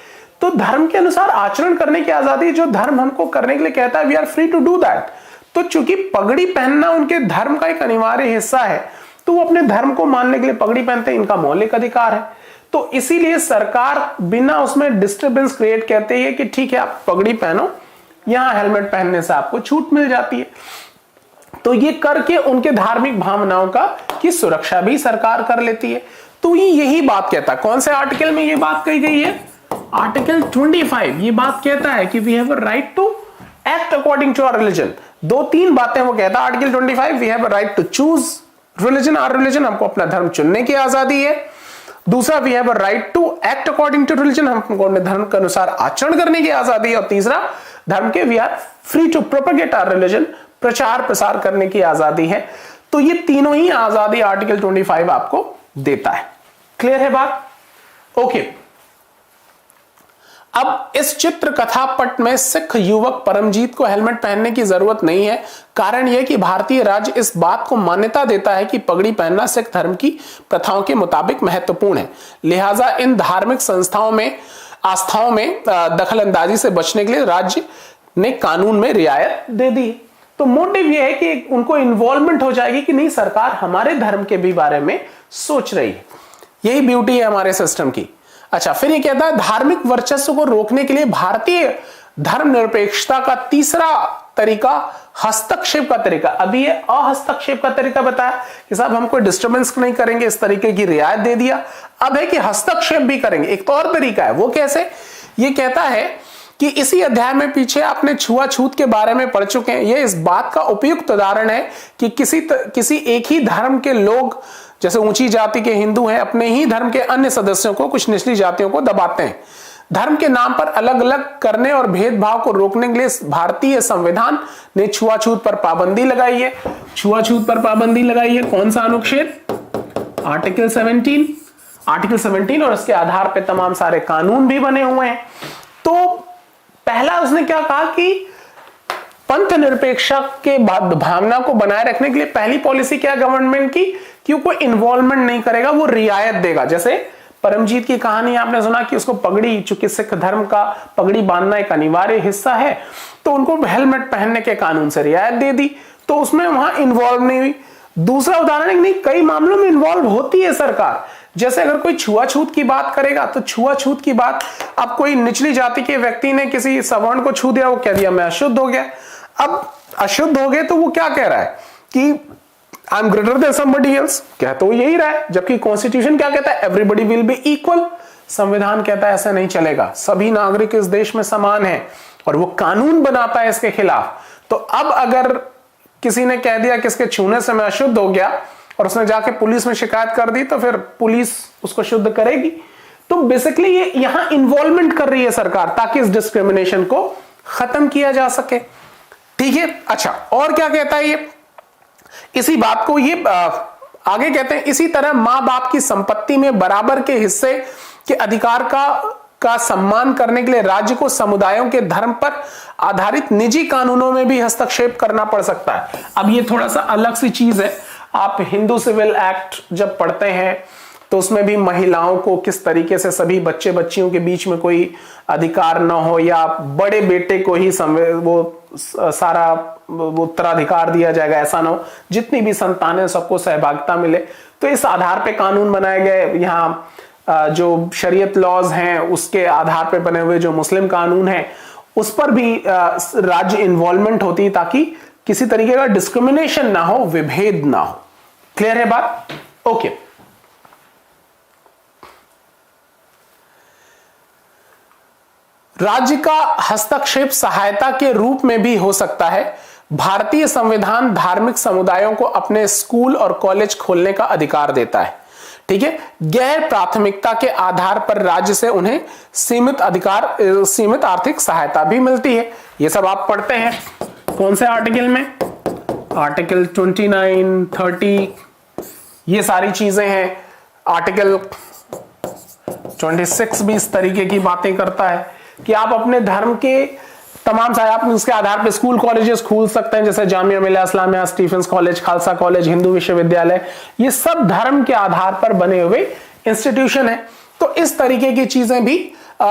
तो धर्म के अनुसार आचरण करने की आजादी जो धर्म हमको करने के लिए कहता है, we are free to do that. तो चूंकि पगड़ी पहनना उनके धर्म का एक अनिवार्य हिस्सा है, तो वो अपने धर्म को मानने के लिए पगड़ी पहनते हैं, इनका मौलिक अधिकार है। तो इसीलिए सरकार बिना उसमें डिस्टर्बेंस क्रिएट करते है कि ठीक है आप पगड़ी पहनो, यहां हेलमेट पहनने से आपको छूट मिल जाती है। तो ये करके उनके धार्मिक भावनाओं का की सुरक्षा भी सरकार कर लेती है। तो ये यही बात कहता है, कौन से आर्टिकल में ये बात कही गई है? आर्टिकल 25 ये बात कहता है कि we have a right to act according to our religion. दो तीन बातें वो कहता है article 25, we have a right to choose religion, our religion, हमको अपना धर्म चुनने की आजादी है। दूसरा, we have a right to act according to religion, हमको अपने धर्म के अनुसार आचरण करने की आजादी है। और तीसरा, धर्म के we are free to propagate our religion, प्रचार प्रसार करने की आजादी है। तो ये तीनों ही आजादी आर्टिकल 25 आपको देता है। क्लियर है बात? ओके। अब इस चित्र कथा पट में सिख युवक परमजीत को हेलमेट पहनने की जरूरत नहीं है। कारण यह कि भारतीय राज्य इस बात को मान्यता देता है कि पगड़ी पहनना सिख धर्म की प्रथाओं के मुताबिक महत्वपूर्ण है। लिहाजा इन धार्मिक आस्थाओं में दखल अंदाजी से बचने के लिए राज्य ने कानून में रियायत दे दी। तो मोटिव यह है कि उनको इन्वॉल्वमेंट हो जाएगी कि नहीं, सरकार हमारे धर्म के भी बारे में सोच रही है। यही ब्यूटी है हमारे सिस्टम की। अच्छा, फिर ये कहता है धार्मिक वर्चस्व को रोकने के लिए भारतीय धर्मनिरपेक्षता का तीसरा तरीका हस्तक्षेप का तरीका। अभी ये अहस्तक्षेप का तरीका बताया कि साहब हम कोई डिस्टर्बेंस नहीं करेंगे, इस तरीके की रियायत दे दिया। अब है कि हस्तक्षेप भी करेंगे। एक तो और तरीका है, वो कैसे? ये कहता है कि इसी अध्याय में पीछे आपने छुआछूत के बारे में पढ़ चुके हैं। यह इस बात का उपयुक्त उदाहरण है कि किसी एक ही धर्म के लोग, जैसे ऊंची जाति के हिंदू हैं, अपने ही धर्म के अन्य सदस्यों को, कुछ निचली जातियों को दबाते हैं। धर्म के नाम पर अलग अलग करने और भेदभाव को रोकने के लिए भारतीय संविधान ने छुआछूत पर पाबंदी लगाई है। छुआछूत पर पाबंदी लगाई है। कौन सा अनुच्छेद? आर्टिकल 17। आर्टिकल 17 और इसके आधार पर तमाम सारे कानून भी बने हुए हैं। तो पहला उसने क्या कहा कि पंथ निरपेक्षता के भावना को बनाए रखने के लिए पहली पॉलिसी क्या गवर्नमेंट की, कि कोई इन्वॉल्वमेंट नहीं करेगा, वो रियायत देगा। जैसे परमजीत की कहानी आपने सुना कि उसको पगड़ी, चूंकि सिख धर्म का पगड़ी बांधना एक अनिवार्य हिस्सा है, तो उनको हेलमेट पहनने के कानून से रियायत दे दी, तो उसमें वहां इन्वॉल्व नहीं हुई। दूसरा उदाहरण है कि नहीं, कई मामलों में इन्वॉल्व होती है सरकार। जैसे अगर कोई छुआछूत की बात करेगा तो छुआछूत की बात, अब कोई निचली जाति के व्यक्ति ने किसी सवर्ण को छू दिया, वो कह दिया मैं अशुद्ध हो गया। अब अशुद्ध हो गए तो वो क्या कह रहा है कि I am greater than somebody else, कह तो यही रहा है। जबकि कॉन्स्टिट्यूशन क्या कहता है? Everybody will be equal. संविधान कहता है ऐसा नहीं चलेगा, सभी नागरिक इस देश में समान हैं, और वो कानून बनाता है इसके खिलाफ। तो अब अगर किसी ने कह दिया कि इसके छूने से मैं अशुद्ध हो गया, और उसने जाके पुलिस में शिकायत कर दी, तो फिर पुलिस उसको शुद्ध करेगी। तो बेसिकली ये यहां इन्वॉल्वमेंट कर रही है सरकार, ताकि इस डिस्क्रिमिनेशन को खत्म किया जा सके। ठीक है। अच्छा, और क्या कहता है ये? इसी बात को ये आगे कहते हैं, इसी तरह मां बाप की संपत्ति में बराबर के हिस्से के अधिकार का सम्मान करने के लिए राज्य को समुदायों के धर्म पर आधारित निजी कानूनों में भी हस्तक्षेप करना पड़ सकता है। अब ये थोड़ा सा अलग सी चीज है। आप हिंदू सिविल एक्ट जब पढ़ते हैं तो उसमें भी महिलाओं को किस तरीके से सभी बच्चे बच्चियों के बीच में कोई अधिकार न हो, या बड़े बेटे को ही सारा उत्तराधिकार दिया जाएगा, ऐसा ना हो, जितनी भी संतानें सबको सहभागिता मिले। तो इस आधार पे कानून बनाए गए। यहाँ जो शरीयत लॉज हैं उसके आधार पे बने हुए जो मुस्लिम कानून हैं उस पर भी राज्य इन्वॉल्वमेंट होती है, ताकि किसी तरीके का डिस्क्रिमिनेशन ना हो, विभेद ना हो। क्लियर है बात? ओके। राज्य का हस्तक्षेप सहायता के रूप में भी हो सकता है। भारतीय संविधान धार्मिक समुदायों को अपने स्कूल और कॉलेज खोलने का अधिकार देता है। ठीक है, गैर प्राथमिकता के आधार पर राज्य से उन्हें सीमित आर्थिक सहायता भी मिलती है। यह सब आप पढ़ते हैं कौन से आर्टिकल में? आर्टिकल 29, 30, ये सारी चीजें हैं। आर्टिकल 26 भी इस तरीके की बातें करता है कि आप अपने धर्म के तमाम सारे, आप उसके आधार पे स्कूल कॉलेजेस खोल सकते हैं, जैसे Jamia Millia Islamia, Stephen's college, Khalsa college, Hindu विश्वविद्यालय। ये सब धर्म के आधार पर बने हुए इंस्टीट्यूशन है। तो इस तरीके की चीजें भी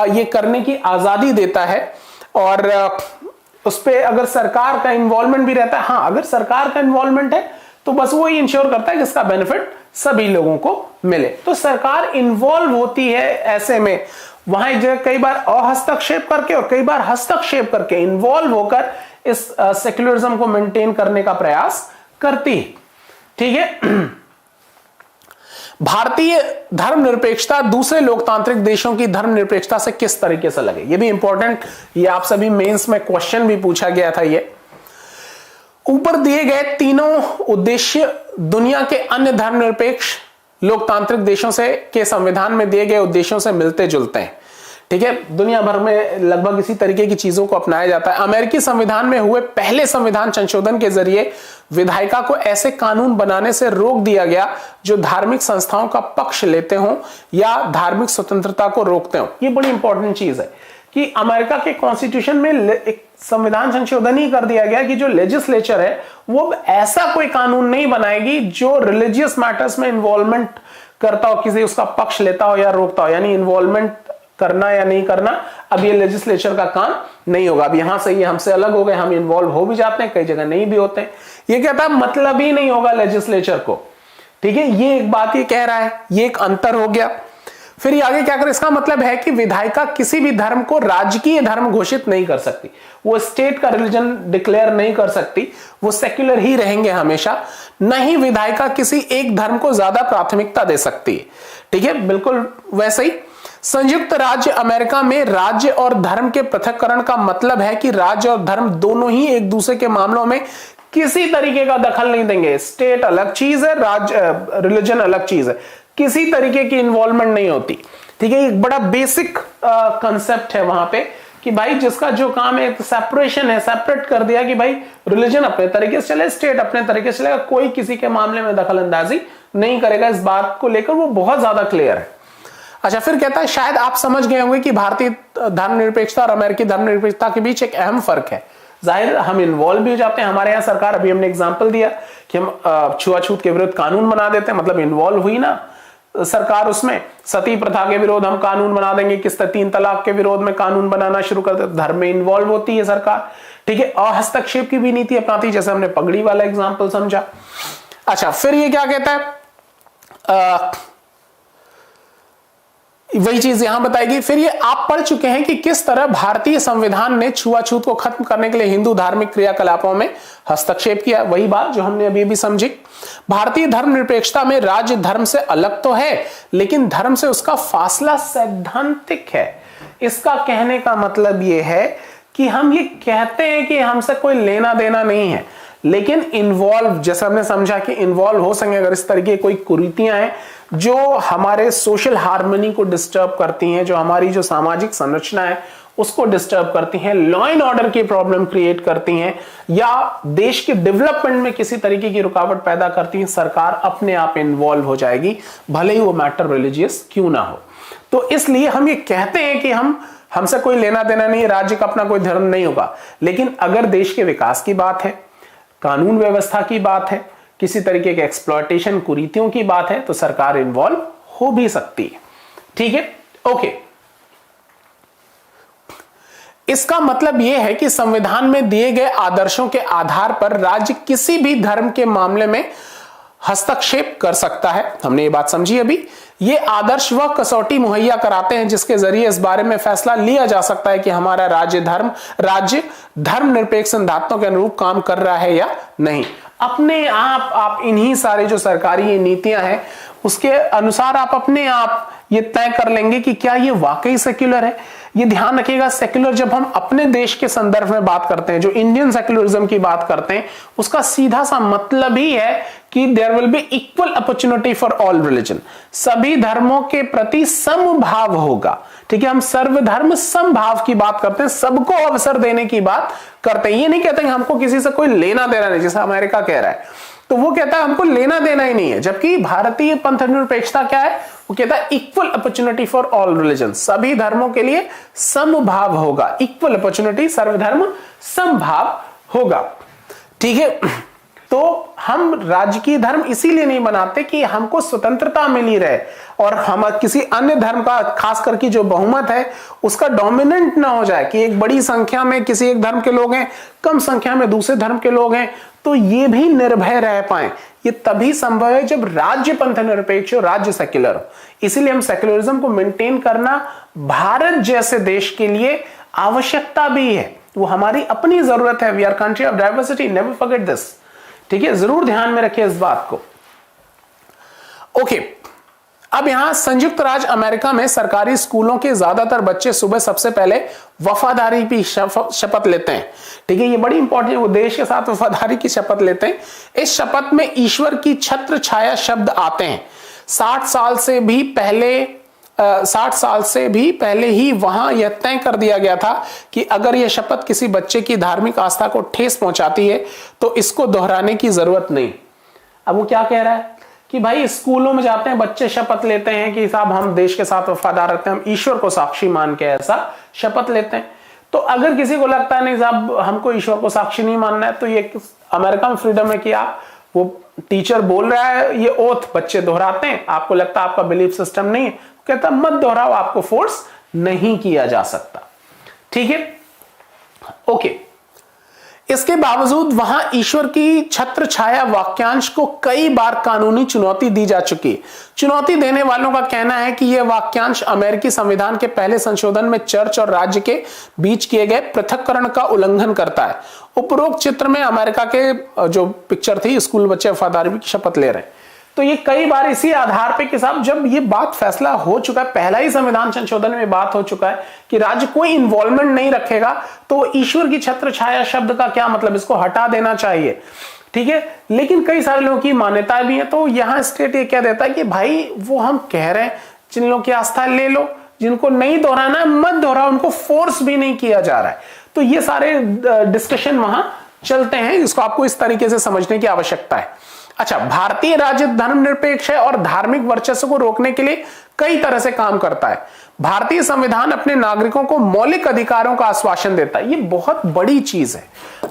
ये करने की आजादी देता है। और उस पर अगर सरकार का इन्वॉल्वमेंट भी रहता है, हाँ, अगर सरकार का इन्वॉल्वमेंट है तो बस वो ही इंश्योर करता है कि इसका बेनिफिट सभी लोगों को मिले। तो सरकार इन्वॉल्व होती है ऐसे में, वहां एक जगह कई बार अहस्तक्षेप करके और कई बार हस्तक्षेप करके इन्वॉल्व होकर इस सेक्युलरिज्म को मेंटेन करने का प्रयास करती है। ठीक है। भारतीय धर्मनिरपेक्षता दूसरे लोकतांत्रिक देशों की धर्मनिरपेक्षता से किस तरीके से लगे? ये भी इंपॉर्टेंट, ये आप सभी मेंस में क्वेश्चन भी पूछा गया था। ये ऊपर दिए गए तीनों उद्देश्य दुनिया के अन्य धर्मनिरपेक्ष लोकतांत्रिक देशों से के संविधान में दिए गए उद्देश्यों से मिलते जुलते हैं। ठीक है, दुनिया भर में लगभग इसी तरीके की चीजों को अपनाया जाता है। अमेरिकी संविधान में हुए पहले संविधान संशोधन के जरिए विधायिका को ऐसे कानून बनाने से रोक दिया गया जो धार्मिक संस्थाओं का पक्ष लेते हों या धार्मिक स्वतंत्रता को रोकते हों। ये बड़ी इंपॉर्टेंट चीज है कि अमेरिका के कॉन्स्टिट्यूशन में एक संविधान संशोधन ही कर दिया गया कि जो लेजिस्लेचर है वो ऐसा कोई कानून नहीं बनाएगी जो रिलीजियस मैटर्स में इन्वॉल्वमेंट करता हो, किसी उसका पक्ष लेता हो या रोकता हो। यानी इन्वॉल्वमेंट करना या नहीं करना अब ये लेजिस्लेचर का काम नहीं होगा। अब यहां से ये हमसे अलग हो गए, हम इन्वॉल्व हो भी जाते हैं, कई जगह नहीं भी होते हैं। ये कहता है मतलब ही नहीं होगा लेजिस्लेचर को। ठीक है, ये एक बात ये कह रहा है, ये एक अंतर हो गया। फिर ये आगे क्या करे? इसका मतलब है कि विधायिका किसी भी धर्म को राजकीय धर्म घोषित नहीं कर सकती, वो स्टेट का रिलीजन डिक्लेयर नहीं कर सकती, वो सेक्युलर ही रहेंगे हमेशा। न ही विधायिका किसी एक धर्म को ज्यादा प्राथमिकता दे सकती है। ठीक है, बिल्कुल वैसे ही संयुक्त राज्य अमेरिका में राज्य और धर्म के पृथक्करण का मतलब है कि राज्य और धर्म दोनों ही एक दूसरे के मामलों में किसी तरीके का दखल नहीं देंगे। स्टेट अलग चीज है, राज्य रिलीजन अलग चीज है, किसी तरीके की इन्वॉल्वमेंट नहीं होती। ठीक है, एक बड़ा बेसिक कंसेप्ट है वहां पे कि भाई जिसका जो काम है सेपरेशन है, सेपरेट कर दिया कि भाई रिलीजन अपने तरीके से चले, स्टेट अपने तरीके से चलेगा, कोई किसी के मामले में दखल अंदाजी नहीं करेगा। इस बात को लेकर वो बहुत ज्यादा क्लियर है। अच्छा, फिर कहता है शायद आप समझ गए होंगे कि भारतीय धर्मनिरपेक्षता और अमेरिकी धर्मनिरपेक्षता के बीच एक अहम फर्क है। जाहिर हम इन्वॉल्व भी हो जाते हैं, हमारे यहाँ सरकार, अभी हमने एग्जांपल दिया कि हम छुआछूत के विरुद्ध कानून बना देते हैं, मतलब इन्वॉल्व हुई ना सरकार उसमें। सती प्रथा के विरोध हम कानून बना देंगे, किस तरह 3 तलाक के विरोध में कानून बनाना शुरू कर देते, धर्म में इन्वॉल्व होती है सरकार। ठीक है, अहस्तक्षेप की भी नीति अपनाती, जैसे हमने पगड़ी वाला एग्जाम्पल समझा। अच्छा, फिर ये क्या कहता है, वही चीज यहां बताएगी। फिर ये आप पढ़ चुके हैं कि किस तरह भारतीय संविधान ने छुआछूत को खत्म करने के लिए हिंदू धार्मिक क्रियाकलापों में हस्तक्षेप किया। वही बात जो हमने अभी भी समझी। भारतीय धर्मनिरपेक्षता में राज्य धर्म से अलग तो है, लेकिन धर्म से उसका फासला सैद्धांतिक है। इसका कहने का मतलब यह है कि हम ये कहते हैं कि हमसे कोई लेना देना नहीं है, लेकिन इन्वॉल्व, जैसे हमने समझा कि इन्वॉल्व हो सकें अगर इस तरीके कोई कुरीतियां हैं जो हमारे सोशल हार्मनी को डिस्टर्ब करती हैं, जो हमारी जो सामाजिक संरचना है उसको डिस्टर्ब करती हैं, लॉ एंड ऑर्डर की प्रॉब्लम क्रिएट करती हैं, या देश के डेवलपमेंट में किसी तरीके की रुकावट पैदा करती हैं, सरकार अपने आप इन्वॉल्व हो जाएगी, भले ही वो मैटर रिलीजियस क्यों ना हो। तो इसलिए हम ये कहते हैं कि हमसे कोई लेना देना नहीं है, राज्य का अपना कोई धर्म नहीं होगा, लेकिन अगर देश के विकास की बात है, कानून व्यवस्था की बात है, किसी तरीके के एक्सप्लॉयटेशन कुरीतियों की बात है, तो सरकार इन्वॉल्व हो भी सकती है। ठीक है, ओके। इसका मतलब यह है कि संविधान में दिए गए आदर्शों के आधार पर राज्य किसी भी धर्म के मामले में हस्तक्षेप कर सकता है। हमने ये बात समझी अभी। ये आदर्श वह कसौटी मुहैया कराते हैं जिसके जरिए इस बारे में फैसला लिया जा सकता है कि हमारा राज्य धर्मनिरपेक्ष सिद्धांतों के अनुरूप काम कर रहा है या नहीं। अपने आप इन्हीं सारे जो सरकारी नीतियां हैं उसके अनुसार आप अपने आप ये तय कर लेंगे कि क्या ये वाकई सेक्युलर है। ये ध्यान रखिएगा, सेक्युलर जब हम अपने देश के संदर्भ में बात करते हैं, जो इंडियन सेक्युलरिज्म की बात करते हैं, उसका सीधा सा मतलब ही है कि there will be equal opportunity for all religion. सभी धर्मों के प्रति समभाव होगा। ठीक है, हम सर्वधर्म समभाव की बात करते हैं, सबको अवसर देने की बात करते हैं। ये नहीं कहते हैं हमको किसी से कोई लेना देना नहीं, जैसा अमेरिका कह रहा है, तो वो कहता है हमको लेना देना ही नहीं है। जबकि भारतीय पंथ निरपेक्षता क्या है, वो कहता है equal opportunity for all religion, सभी धर्मों के लिए समभाव होगा, इक्वल अपॉर्चुनिटी, सर्वधर्म समभाव होगा। ठीक है, तो हम राजकीय धर्म इसीलिए नहीं बनाते कि हमको स्वतंत्रता मिली रहे और हम किसी अन्य धर्म का, खास करके जो बहुमत है उसका डोमिनेंट ना हो जाए, कि एक बड़ी संख्या में किसी एक धर्म के लोग हैं, कम संख्या में दूसरे धर्म के लोग हैं, तो ये भी निर्भय रह पाए। ये तभी संभव है जब राज्य पंथ निरपेक्ष हो, राज्य सेक्युलर हो। इसीलिए हम सेक्युलरिज्म को मेंटेन करना भारत जैसे देश के लिए आवश्यकता भी है, वो हमारी अपनी जरूरत है। We are country of diversity, never forget this. ठीक है, जरूर ध्यान में रखिए इस बात को। ओके, अब यहां संयुक्त राज्य अमेरिका में सरकारी स्कूलों के ज्यादातर बच्चे सुबह सबसे पहले वफादारी की शपथ लेते हैं। ठीक है, ये बड़ी इंपॉर्टेंट है, वो देश के साथ वफादारी की शपथ लेते हैं। इस शपथ में ईश्वर की छत्र छाया शब्द आते हैं। 60 साल से भी पहले ही वहां यह तय कर दिया गया था कि अगर यह शपथ किसी बच्चे की धार्मिक आस्था को ठेस पहुंचाती है तो इसको दोहराने की जरूरत नहीं। अब वो क्या कह रहा है कि भाई स्कूलों में जाते हैं बच्चे, शपथ लेते हैं कि साहब हम देश के साथ वफादार रहते हैं, हम ईश्वर को साक्षी मान के ऐसा शपथ लेते हैं। तो अगर किसी को लगता है नहीं साहब हमको ईश्वर को साक्षी नहीं मानना है, तो ये अमेरिका में फ्रीडम है कि आप, वो टीचर बोल रहा है ये ओथ, बच्चे दोहराते हैं, आपको लगता है आपका बिलीफ सिस्टम नहीं है, कहता मत दोहराओ, आपको फोर्स नहीं किया जा सकता। ठीक है, ओके। इसके बावजूद वहां ईश्वर की छत्र छाया वाक्यांश को कई बार कानूनी चुनौती दी जा चुकी है। चुनौती देने वालों का कहना है कि यह वाक्यांश अमेरिकी संविधान के पहले संशोधन में चर्च और राज्य के बीच किए गए पृथक्करण का उल्लंघन करता है। उपरोक्त चित्र में अमेरिका के जो पिक्चर थी, स्कूल बच्चे वफादारी की शपथ ले रहे हैं, तो ये कई बार इसी आधार पे कि साहब जब ये बात फैसला हो चुका है, पहला ही संविधान संशोधन में बात हो चुका है कि राज्य कोई इन्वॉल्वमेंट नहीं रखेगा, तो ईश्वर की छत्र छाया शब्द का क्या मतलब, इसको हटा देना चाहिए। ठीक है, लेकिन कई सारे लोगों की मान्यताएं भी है, तो यहां स्टेट ये कह देता है कि भाई वो हम कह रहे हैं जिन लोगों की आस्था ले लो, जिनको नहीं दोहराना है मत दोहराओ, उनको फोर्स भी नहीं किया जा रहा है। तो ये सारे डिस्कशन वहां चलते हैं, इसको आपको इस तरीके से समझने की आवश्यकता है। अच्छा, भारतीय राज्य धर्मनिरपेक्ष है और धार्मिक वर्चस्व को रोकने के लिए कई तरह से काम करता है। भारतीय संविधान अपने नागरिकों को मौलिक अधिकारों का आश्वासन देता है, ये बहुत बड़ी चीज है।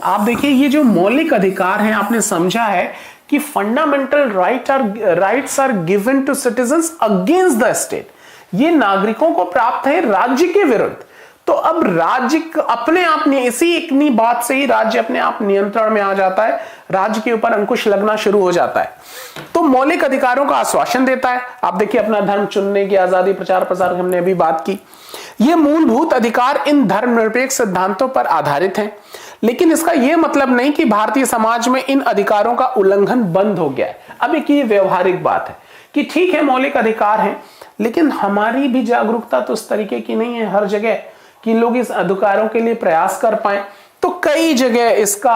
आप देखिए, ये जो मौलिक अधिकार हैं, आपने समझा है कि fundamental rights are given to citizens against the state. ये नागरिकों को प्राप्त है राज्य के विरुद्ध। तो अब राज्य अपने आप ने, इसी इतनी बात से ही राज्य अपने आप नियंत्रण में आ जाता है, राज्य के ऊपर अंकुश लगना शुरू हो जाता है। तो मौलिक अधिकारों का आश्वासन देता है। आप देखिए, अपना धर्म चुनने की आजादी, प्रचार प्रसार की हमने अभी बात की। ये मूलभूत अधिकार इन धर्मनिरपेक्ष सिद्धांतों पर आधारित हैं, लेकिन इसका यह मतलब नहीं कि भारतीय समाज में इन अधिकारों का उल्लंघन बंद हो गया है। अब एक ये व्यवहारिक बात है कि ठीक है मौलिक अधिकार हैं, लेकिन हमारी भी जागरूकता तो उस तरीके की नहीं है हर जगह कि लोग इस अधिकारों के लिए प्रयास कर पाए। तो कई जगह इसका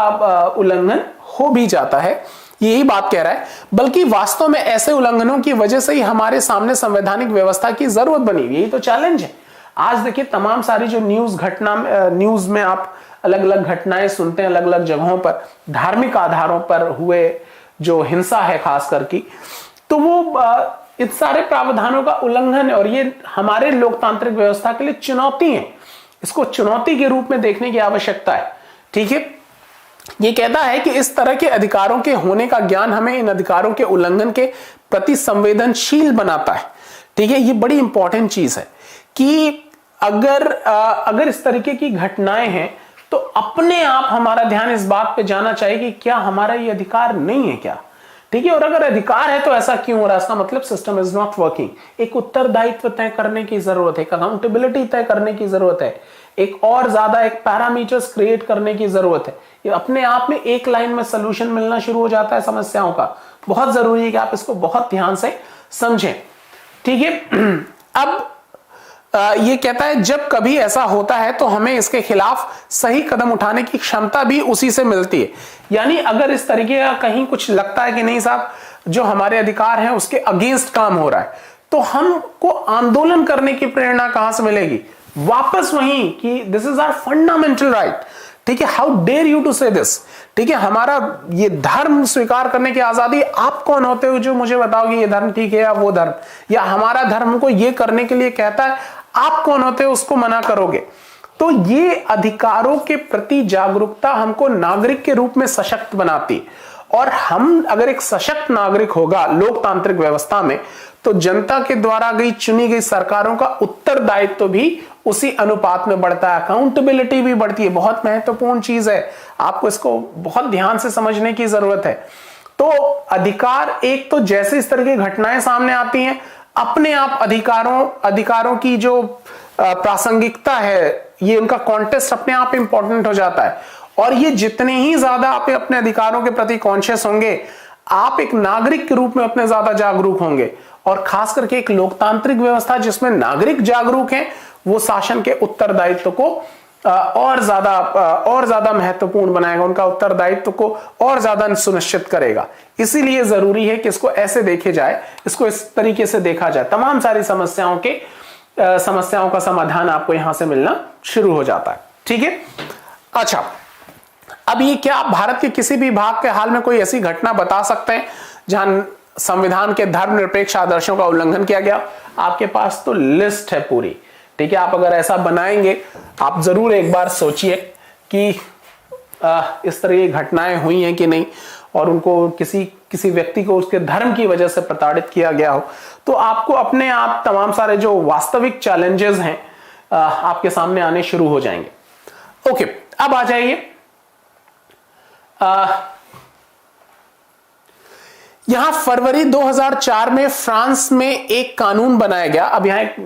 उल्लंघन हो भी जाता है, यही बात कह रहा है। बल्कि वास्तव में ऐसे उल्लंघनों की वजह से ही हमारे सामने संवैधानिक व्यवस्था की जरूरत बनी, यही तो चैलेंज है। आज देखिए, तमाम सारी जो न्यूज में आप अलग अलग घटनाएं सुनते हैं, अलग अलग जगहों पर धार्मिक आधारों पर हुए जो हिंसा है खास करके, तो वो इस सारे प्रावधानों का उल्लंघन है और ये हमारे लोकतांत्रिक व्यवस्था के लिए चुनौती है। इसको चुनौती के रूप में देखने की आवश्यकता है। ठीक है, ये कहता है कि इस तरह के अधिकारों के होने का ज्ञान हमें इन अधिकारों के उल्लंघन के प्रति संवेदनशील बनाता है। ठीक है, ये बड़ी इंपॉर्टेंट चीज है कि अगर इस तरीके की घटनाएं हैं तो अपने आप हमारा ध्यान इस बात पे जाना चाहिए कि क्या हमारा ये अधिकार नहीं है क्या। ठीक है, और अगर अधिकार है तो ऐसा क्यों हो रहा है, इसका मतलब सिस्टम इज नॉट वर्किंग। एक उत्तरदायित्व तय करने की जरूरत है, अकाउंटेबिलिटी तय करने की जरूरत है, एक और ज्यादा एक पैरामीटर्स क्रिएट करने की जरूरत है। ये अपने आप में एक लाइन में सोल्यूशन मिलना शुरू हो जाता है समस्याओं का। बहुत जरूरी है कि आप इसको बहुत ध्यान से समझें। ठीक है, अब ये कहता है जब कभी ऐसा होता है तो हमें इसके खिलाफ सही कदम उठाने की क्षमता भी उसी से मिलती है। यानी अगर इस तरीके का कहीं कुछ लगता है कि नहीं साहब जो हमारे अधिकार हैं उसके अगेंस्ट काम हो रहा है, तो हमको आंदोलन करने की प्रेरणा कहां से मिलेगी? वापस वहीं कि this is our fundamental right. ठीक है, how dare you to say this. ठीक है, हमारा ये धर्म स्वीकार करने की आजादी। आप कौन होते हो जो मुझे बताओ कि ये धर्म ठीक है या वो धर्म, या हमारा धर्म को ये करने के लिए कहता है, आप कौन होते हो उसको मना करोगे? तो ये अधिकारों के प्रति जागरूकता हमको नागरिक के रूप में सशक्त बनाती। और हम अगर एक सशक्त नागरिक होगा लोकतांत्रिक व्यवस्था में, तो जनता के द्वारा चुनी गई सरकारों का उत्तरदायित्व भी उसी अनुपात में बढ़ता है, अकाउंटेबिलिटी भी बढ़ती है। बहुत महत्वपूर्ण चीज है, आपको इसको बहुत ध्यान से समझने की जरूरत है। तो अधिकार, एक तो जैसे इस तरह की घटनाएं सामने आती हैं, अपने आप अधिकारों की जो प्रासंगिकता है, ये उनका कॉन्टेस्ट अपने आप इंपॉर्टेंट हो जाता है। और ये जितने ही ज्यादा आप अपने अधिकारों के प्रति कॉन्शियस होंगे, आप एक नागरिक के रूप में अपने ज्यादा जागरूक होंगे। और खास करके एक लोकतांत्रिक व्यवस्था जिसमें नागरिक जागरूक हैं, वो शासन के उत्तरदायित्व को और ज्यादा महत्वपूर्ण बनाएगा, उनका उत्तरदायित्व को और ज्यादा सुनिश्चित करेगा। इसीलिए जरूरी है कि इसको ऐसे देखे जाए, इसको इस तरीके से देखा जाए। तमाम सारी समस्याओं का समाधान आपको यहां से मिलना शुरू हो जाता है। ठीक है, अच्छा, अब ये क्या आप भारत के किसी भी भाग के हाल में कोई ऐसी घटना बता सकते हैं जहां संविधान के धर्मनिरपेक्ष आदर्शों का उल्लंघन किया गया? आपके पास तो लिस्ट है पूरी। ठीक है, आप अगर ऐसा बनाएंगे, आप जरूर एक बार सोचिए कि इस तरह की घटनाएं हुई हैं कि नहीं, और उनको किसी व्यक्ति को उसके धर्म की वजह से प्रताड़ित किया गया हो, तो आपको अपने आप तमाम सारे जो वास्तविक चैलेंजेस हैं आपके सामने आने शुरू हो जाएंगे। ओके, अब आ जाइए यहां फरवरी 2004 में फ्रांस में एक कानून बनाया गया। अब यहां एक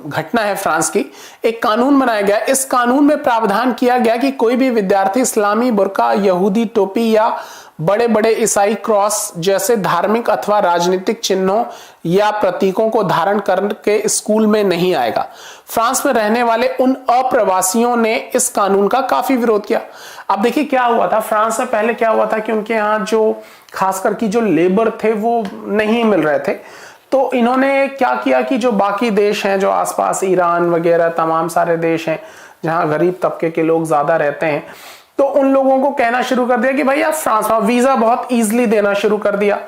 घटना है फ्रांस की, एक कानून बनाया गया। इस कानून में प्रावधान किया गया कि कोई भी विद्यार्थी इस्लामी बुर्का, यहूदी टोपी या बड़े बड़े ईसाई क्रॉस जैसे धार्मिक अथवा राजनीतिक चिन्हों या प्रतीकों को धारण करके स्कूल में नहीं आएगा। फ्रांस में रहने वाले उन अप्रवासियों ने इस कानून का काफी विरोध किया। अब देखिए क्या हुआ था फ्रांस में, पहले क्या हुआ था कि उनके यहाँ जो खासकर की जो लेबर थे वो नहीं मिल रहे थे। तो इन्होंने क्या किया कि जो बाकी देश हैं, जो आसपास ईरान वगैरह तमाम सारे देश हैं जहां गरीब तबके के लोग ज्यादा रहते हैं, तो उन लोगों को कहना शुरू कर दिया कि भाई आप फ्रांस में, वीजा बहुत इजीली देना शुरू कर दिया।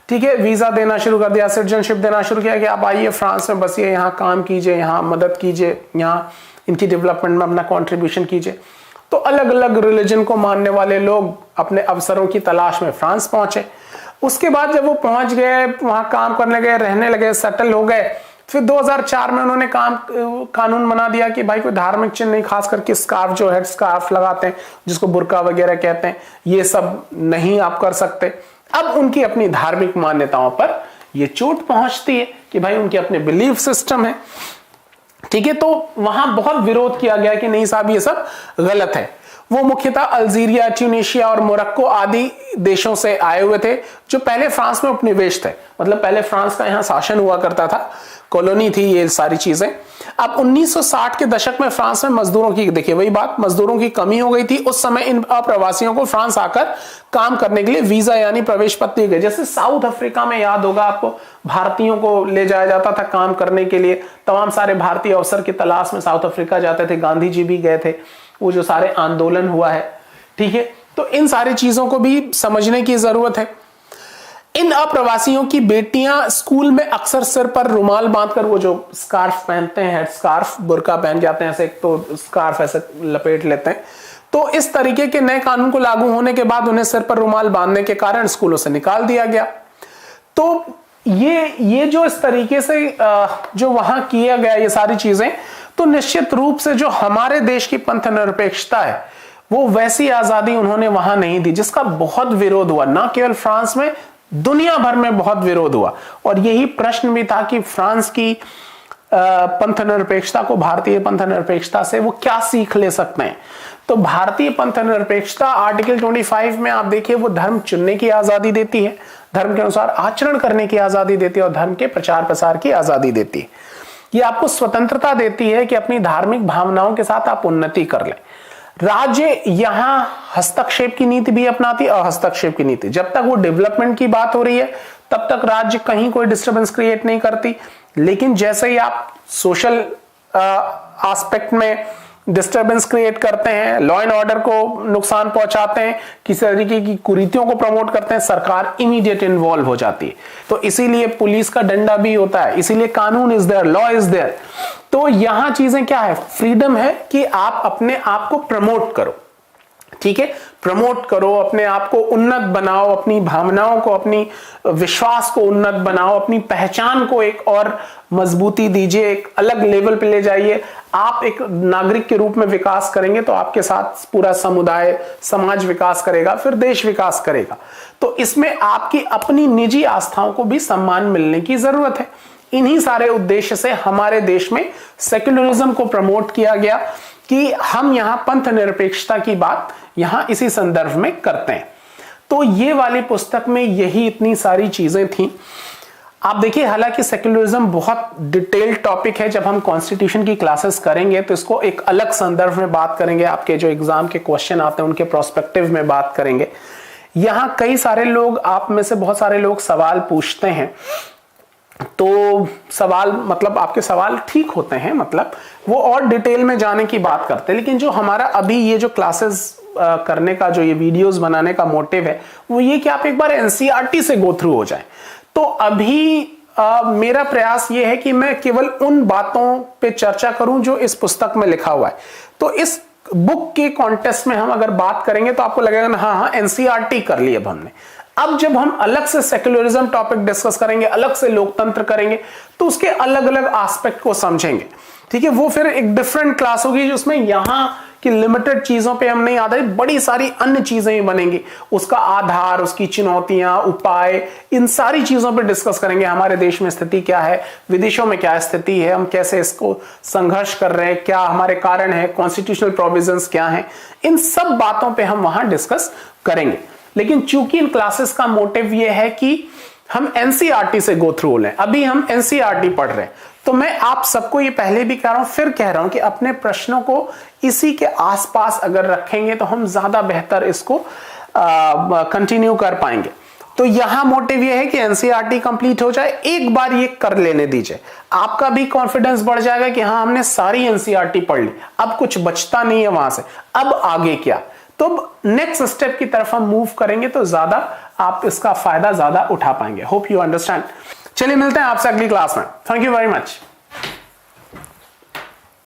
ठीक है, वीजा देना शुरू कर दिया, सिटीजनशिप देना शुरू किया कि आप आइए फ्रांस में बसिए, यहाँ काम कीजिए, यहाँ मदद कीजिए, यहाँ इनकी डेवलपमेंट में अपना कॉन्ट्रीब्यूशन कीजिए। तो अलग अलग रिलीजन को मानने वाले लोग अपने अवसरों की तलाश में फ्रांस पहुंचे। उसके बाद जब वो पहुंच गए, वहां काम करने गए, रहने लगे, सेटल हो गए, फिर 2004 में उन्होंने कानून बना दिया कि भाई कोई धार्मिक चिन्ह नहीं, खास करके स्कार्फ जो हेड स्कार्फ लगाते हैं जिसको बुर्का वगैरह कहते हैं, ये सब नहीं आप कर सकते। अब उनकी अपनी धार्मिक मान्यताओं पर ये चोट पहुंचती है कि भाई उनके अपने बिलीफ सिस्टम है। ठीक है, तो वहां बहुत विरोध किया गया कि नहीं साहब ये सब गलत है। वो मुख्यतः अल्जीरिया, ट्यूनीशिया और मोरक्को आदि देशों से आए हुए थे जो पहले फ्रांस में उपनिवेश थे। मतलब पहले फ्रांस का यहां शासन हुआ करता था, कॉलोनी थी ये सारी चीजें। अब 1960 के दशक में फ्रांस में मजदूरों की, देखिए वही बात, मजदूरों की कमी हो गई थी। उस समय इन अप्रवासियों को फ्रांस आकर काम करने के लिए वीजा यानी प्रवेश पत्र दी गई। जैसे साउथ अफ्रीका में याद होगा आपको, भारतीयों को ले जाया जाता था काम करने के लिए। तमाम सारे भारतीय अवसर की तलाश में साउथ अफ्रीका जाते थे, गांधी जी भी गए थे, वो जो सारे आंदोलन हुआ है। ठीक है, तो इन सारी चीजों को भी समझने की जरूरत है। इन अप्रवासियों की बेटियां स्कूल में अक्सर सिर पर रुमाल बांधकर, वो जो स्कार्फ पहनते हैं, हेड स्कार्फ, बुर्का पहन जाते हैं, ऐसे एक तो स्कार्फ ऐसे लपेट लेते हैं। तो इस तरीके के नए कानून को लागू होने के बाद उन्हें सिर पर रुमाल बांधने के कारण स्कूलों से निकाल दिया गया। तो ये जो इस तरीके से जो वहां किया गया ये सारी चीजें, तो निश्चित रूप से जो हमारे देश की पंथ निरपेक्षता है वो वैसी आजादी उन्होंने वहां नहीं दी, जिसका बहुत विरोध हुआ, ना केवल फ्रांस में, दुनिया भर में बहुत विरोध हुआ। और यही प्रश्न भी था कि फ्रांस की पंथ निरपेक्षता को भारतीय पंथ निरपेक्षता से वो क्या सीख ले सकते हैं। तो भारतीय पंथ निरपेक्षता आर्टिकल 25 में आप देखिए वो धर्म चुनने की आजादी देती है, धर्म के अनुसार आचरण करने की आजादी देती है और धर्म के प्रचार प्रसार की आजादी देती है। ये आपको स्वतंत्रता देती है कि अपनी धार्मिक भावनाओं के साथ आप उन्नति कर लें। राज्य यहां हस्तक्षेप की नीति भी अपनाती है, हस्तक्षेप की नीति। जब तक वो डेवलपमेंट की बात हो रही है तब तक राज्य कहीं कोई डिस्टर्बेंस क्रिएट नहीं करती, लेकिन जैसे ही आप सोशल एस्पेक्ट में डिस्टर्बेंस क्रिएट करते हैं, लॉ एंड ऑर्डर को नुकसान पहुंचाते हैं, किसी तरीके की कुरीतियों को प्रमोट करते हैं, सरकार इमीडिएट इन्वॉल्व हो जाती है। तो इसीलिए पुलिस का डंडा भी होता है, इसीलिए कानून is there, law is there. तो यहां चीजें क्या है, फ्रीडम है कि आप अपने आप को प्रमोट करो, ठीक है, प्रमोट करो, अपने आप को उन्नत बनाओ, अपनी भावनाओं को, अपनी विश्वास को उन्नत बनाओ, अपनी पहचान को एक और मजबूती दीजिए, एक अलग लेवल पे ले जाइए। आप एक नागरिक के रूप में विकास करेंगे तो आपके साथ पूरा समुदाय, समाज विकास करेगा, फिर देश विकास करेगा। तो इसमें आपकी अपनी निजी आस्थाओं को भी सम्मान मिलने की जरूरत है। इन्हीं सारे उद्देश्य से हमारे देश में सेक्युलरिज्म को प्रमोट किया गया कि हम यहां पंथ निरपेक्षता की बात यहां इसी संदर्भ में करते हैं। तो ये वाली पुस्तक में यही इतनी सारी चीजें थी। आप देखिए, हालांकि सेक्युलरिज्म बहुत डिटेल्ड टॉपिक है, जब हम कॉन्स्टिट्यूशन की क्लासेस करेंगे तो इसको एक अलग संदर्भ में बात करेंगे, आपके जो एग्जाम के क्वेश्चन आते हैं उनके प्रोस्पेक्टिव में बात करेंगे। यहां कई सारे लोग, आप में से बहुत सारे लोग सवाल पूछते हैं, तो सवाल मतलब आपके सवाल ठीक होते हैं, मतलब वो और डिटेल में जाने की बात करते हैं। लेकिन जो हमारा अभी ये जो क्लासेस करने का, जो ये वीडियोस बनाने का मोटिव है, वो ये कि आप एक बार एनसीईआरटी से गो थ्रू हो जाएं। तो अभी मेरा प्रयास ये है कि मैं केवल उन बातों पे चर्चा करूं जो इस पुस्तक में लिखा हुआ है। तो इस बुक के कॉन्टेक्स्ट में हम अगर बात करेंगे तो आपको लगेगा ना, हाँ एनसीईआरटी कर ली अब हमने। अब जब हम अलग से सेक्युलरिज्म टॉपिक डिस्कस करेंगे, अलग से लोकतंत्र करेंगे, तो उसके अलग अलग एस्पेक्ट को समझेंगे, ठीक है। वो फिर एक डिफरेंट क्लास होगी जिसमें यहां की लिमिटेड चीजों पे हम नहीं आते, बड़ी सारी अन्य चीजें बनेंगी, उसका आधार, उसकी चुनौतियां, उपाय, इन सारी चीजों पे डिस्कस करेंगे। हमारे देश में स्थिति क्या है, विदेशों में क्या स्थिति है, हम कैसे इसको संघर्ष कर रहे हैं, क्या हमारे कारण है, कॉन्स्टिट्यूशनल प्रोविजंस क्या हैं, इन सब बातों पे हम वहां डिस्कस करेंगे। लेकिन चूंकि इन क्लासेस का मोटिव ये है कि हम एनसीईआरटी से गो थ्रू लें, अभी हम एनसीईआरटी पढ़ रहे हैं, तो मैं आप सबको ये पहले भी कह रहा हूं, फिर कह रहा हूं कि अपने प्रश्नों को इसी के आसपास अगर रखेंगे तो हम ज्यादा बेहतर इसको कंटिन्यू कर पाएंगे। तो यहां मोटिव ये है कि एनसीईआरटी कंप्लीट हो जाए, एक बार ये कर लेने दीजिए, आपका भी कॉन्फिडेंस बढ़ जाएगा कि हाँ हमने सारी एनसीईआरटी पढ़ ली, अब कुछ बचता नहीं है वहां से, अब आगे क्या। तो नेक्स्ट स्टेप की तरफ हम मूव करेंगे तो ज्यादा आप इसका फायदा ज्यादा उठा पाएंगे। Hope you understand. चलिए मिलते हैं आपसे अगली क्लास में। Thank you very much.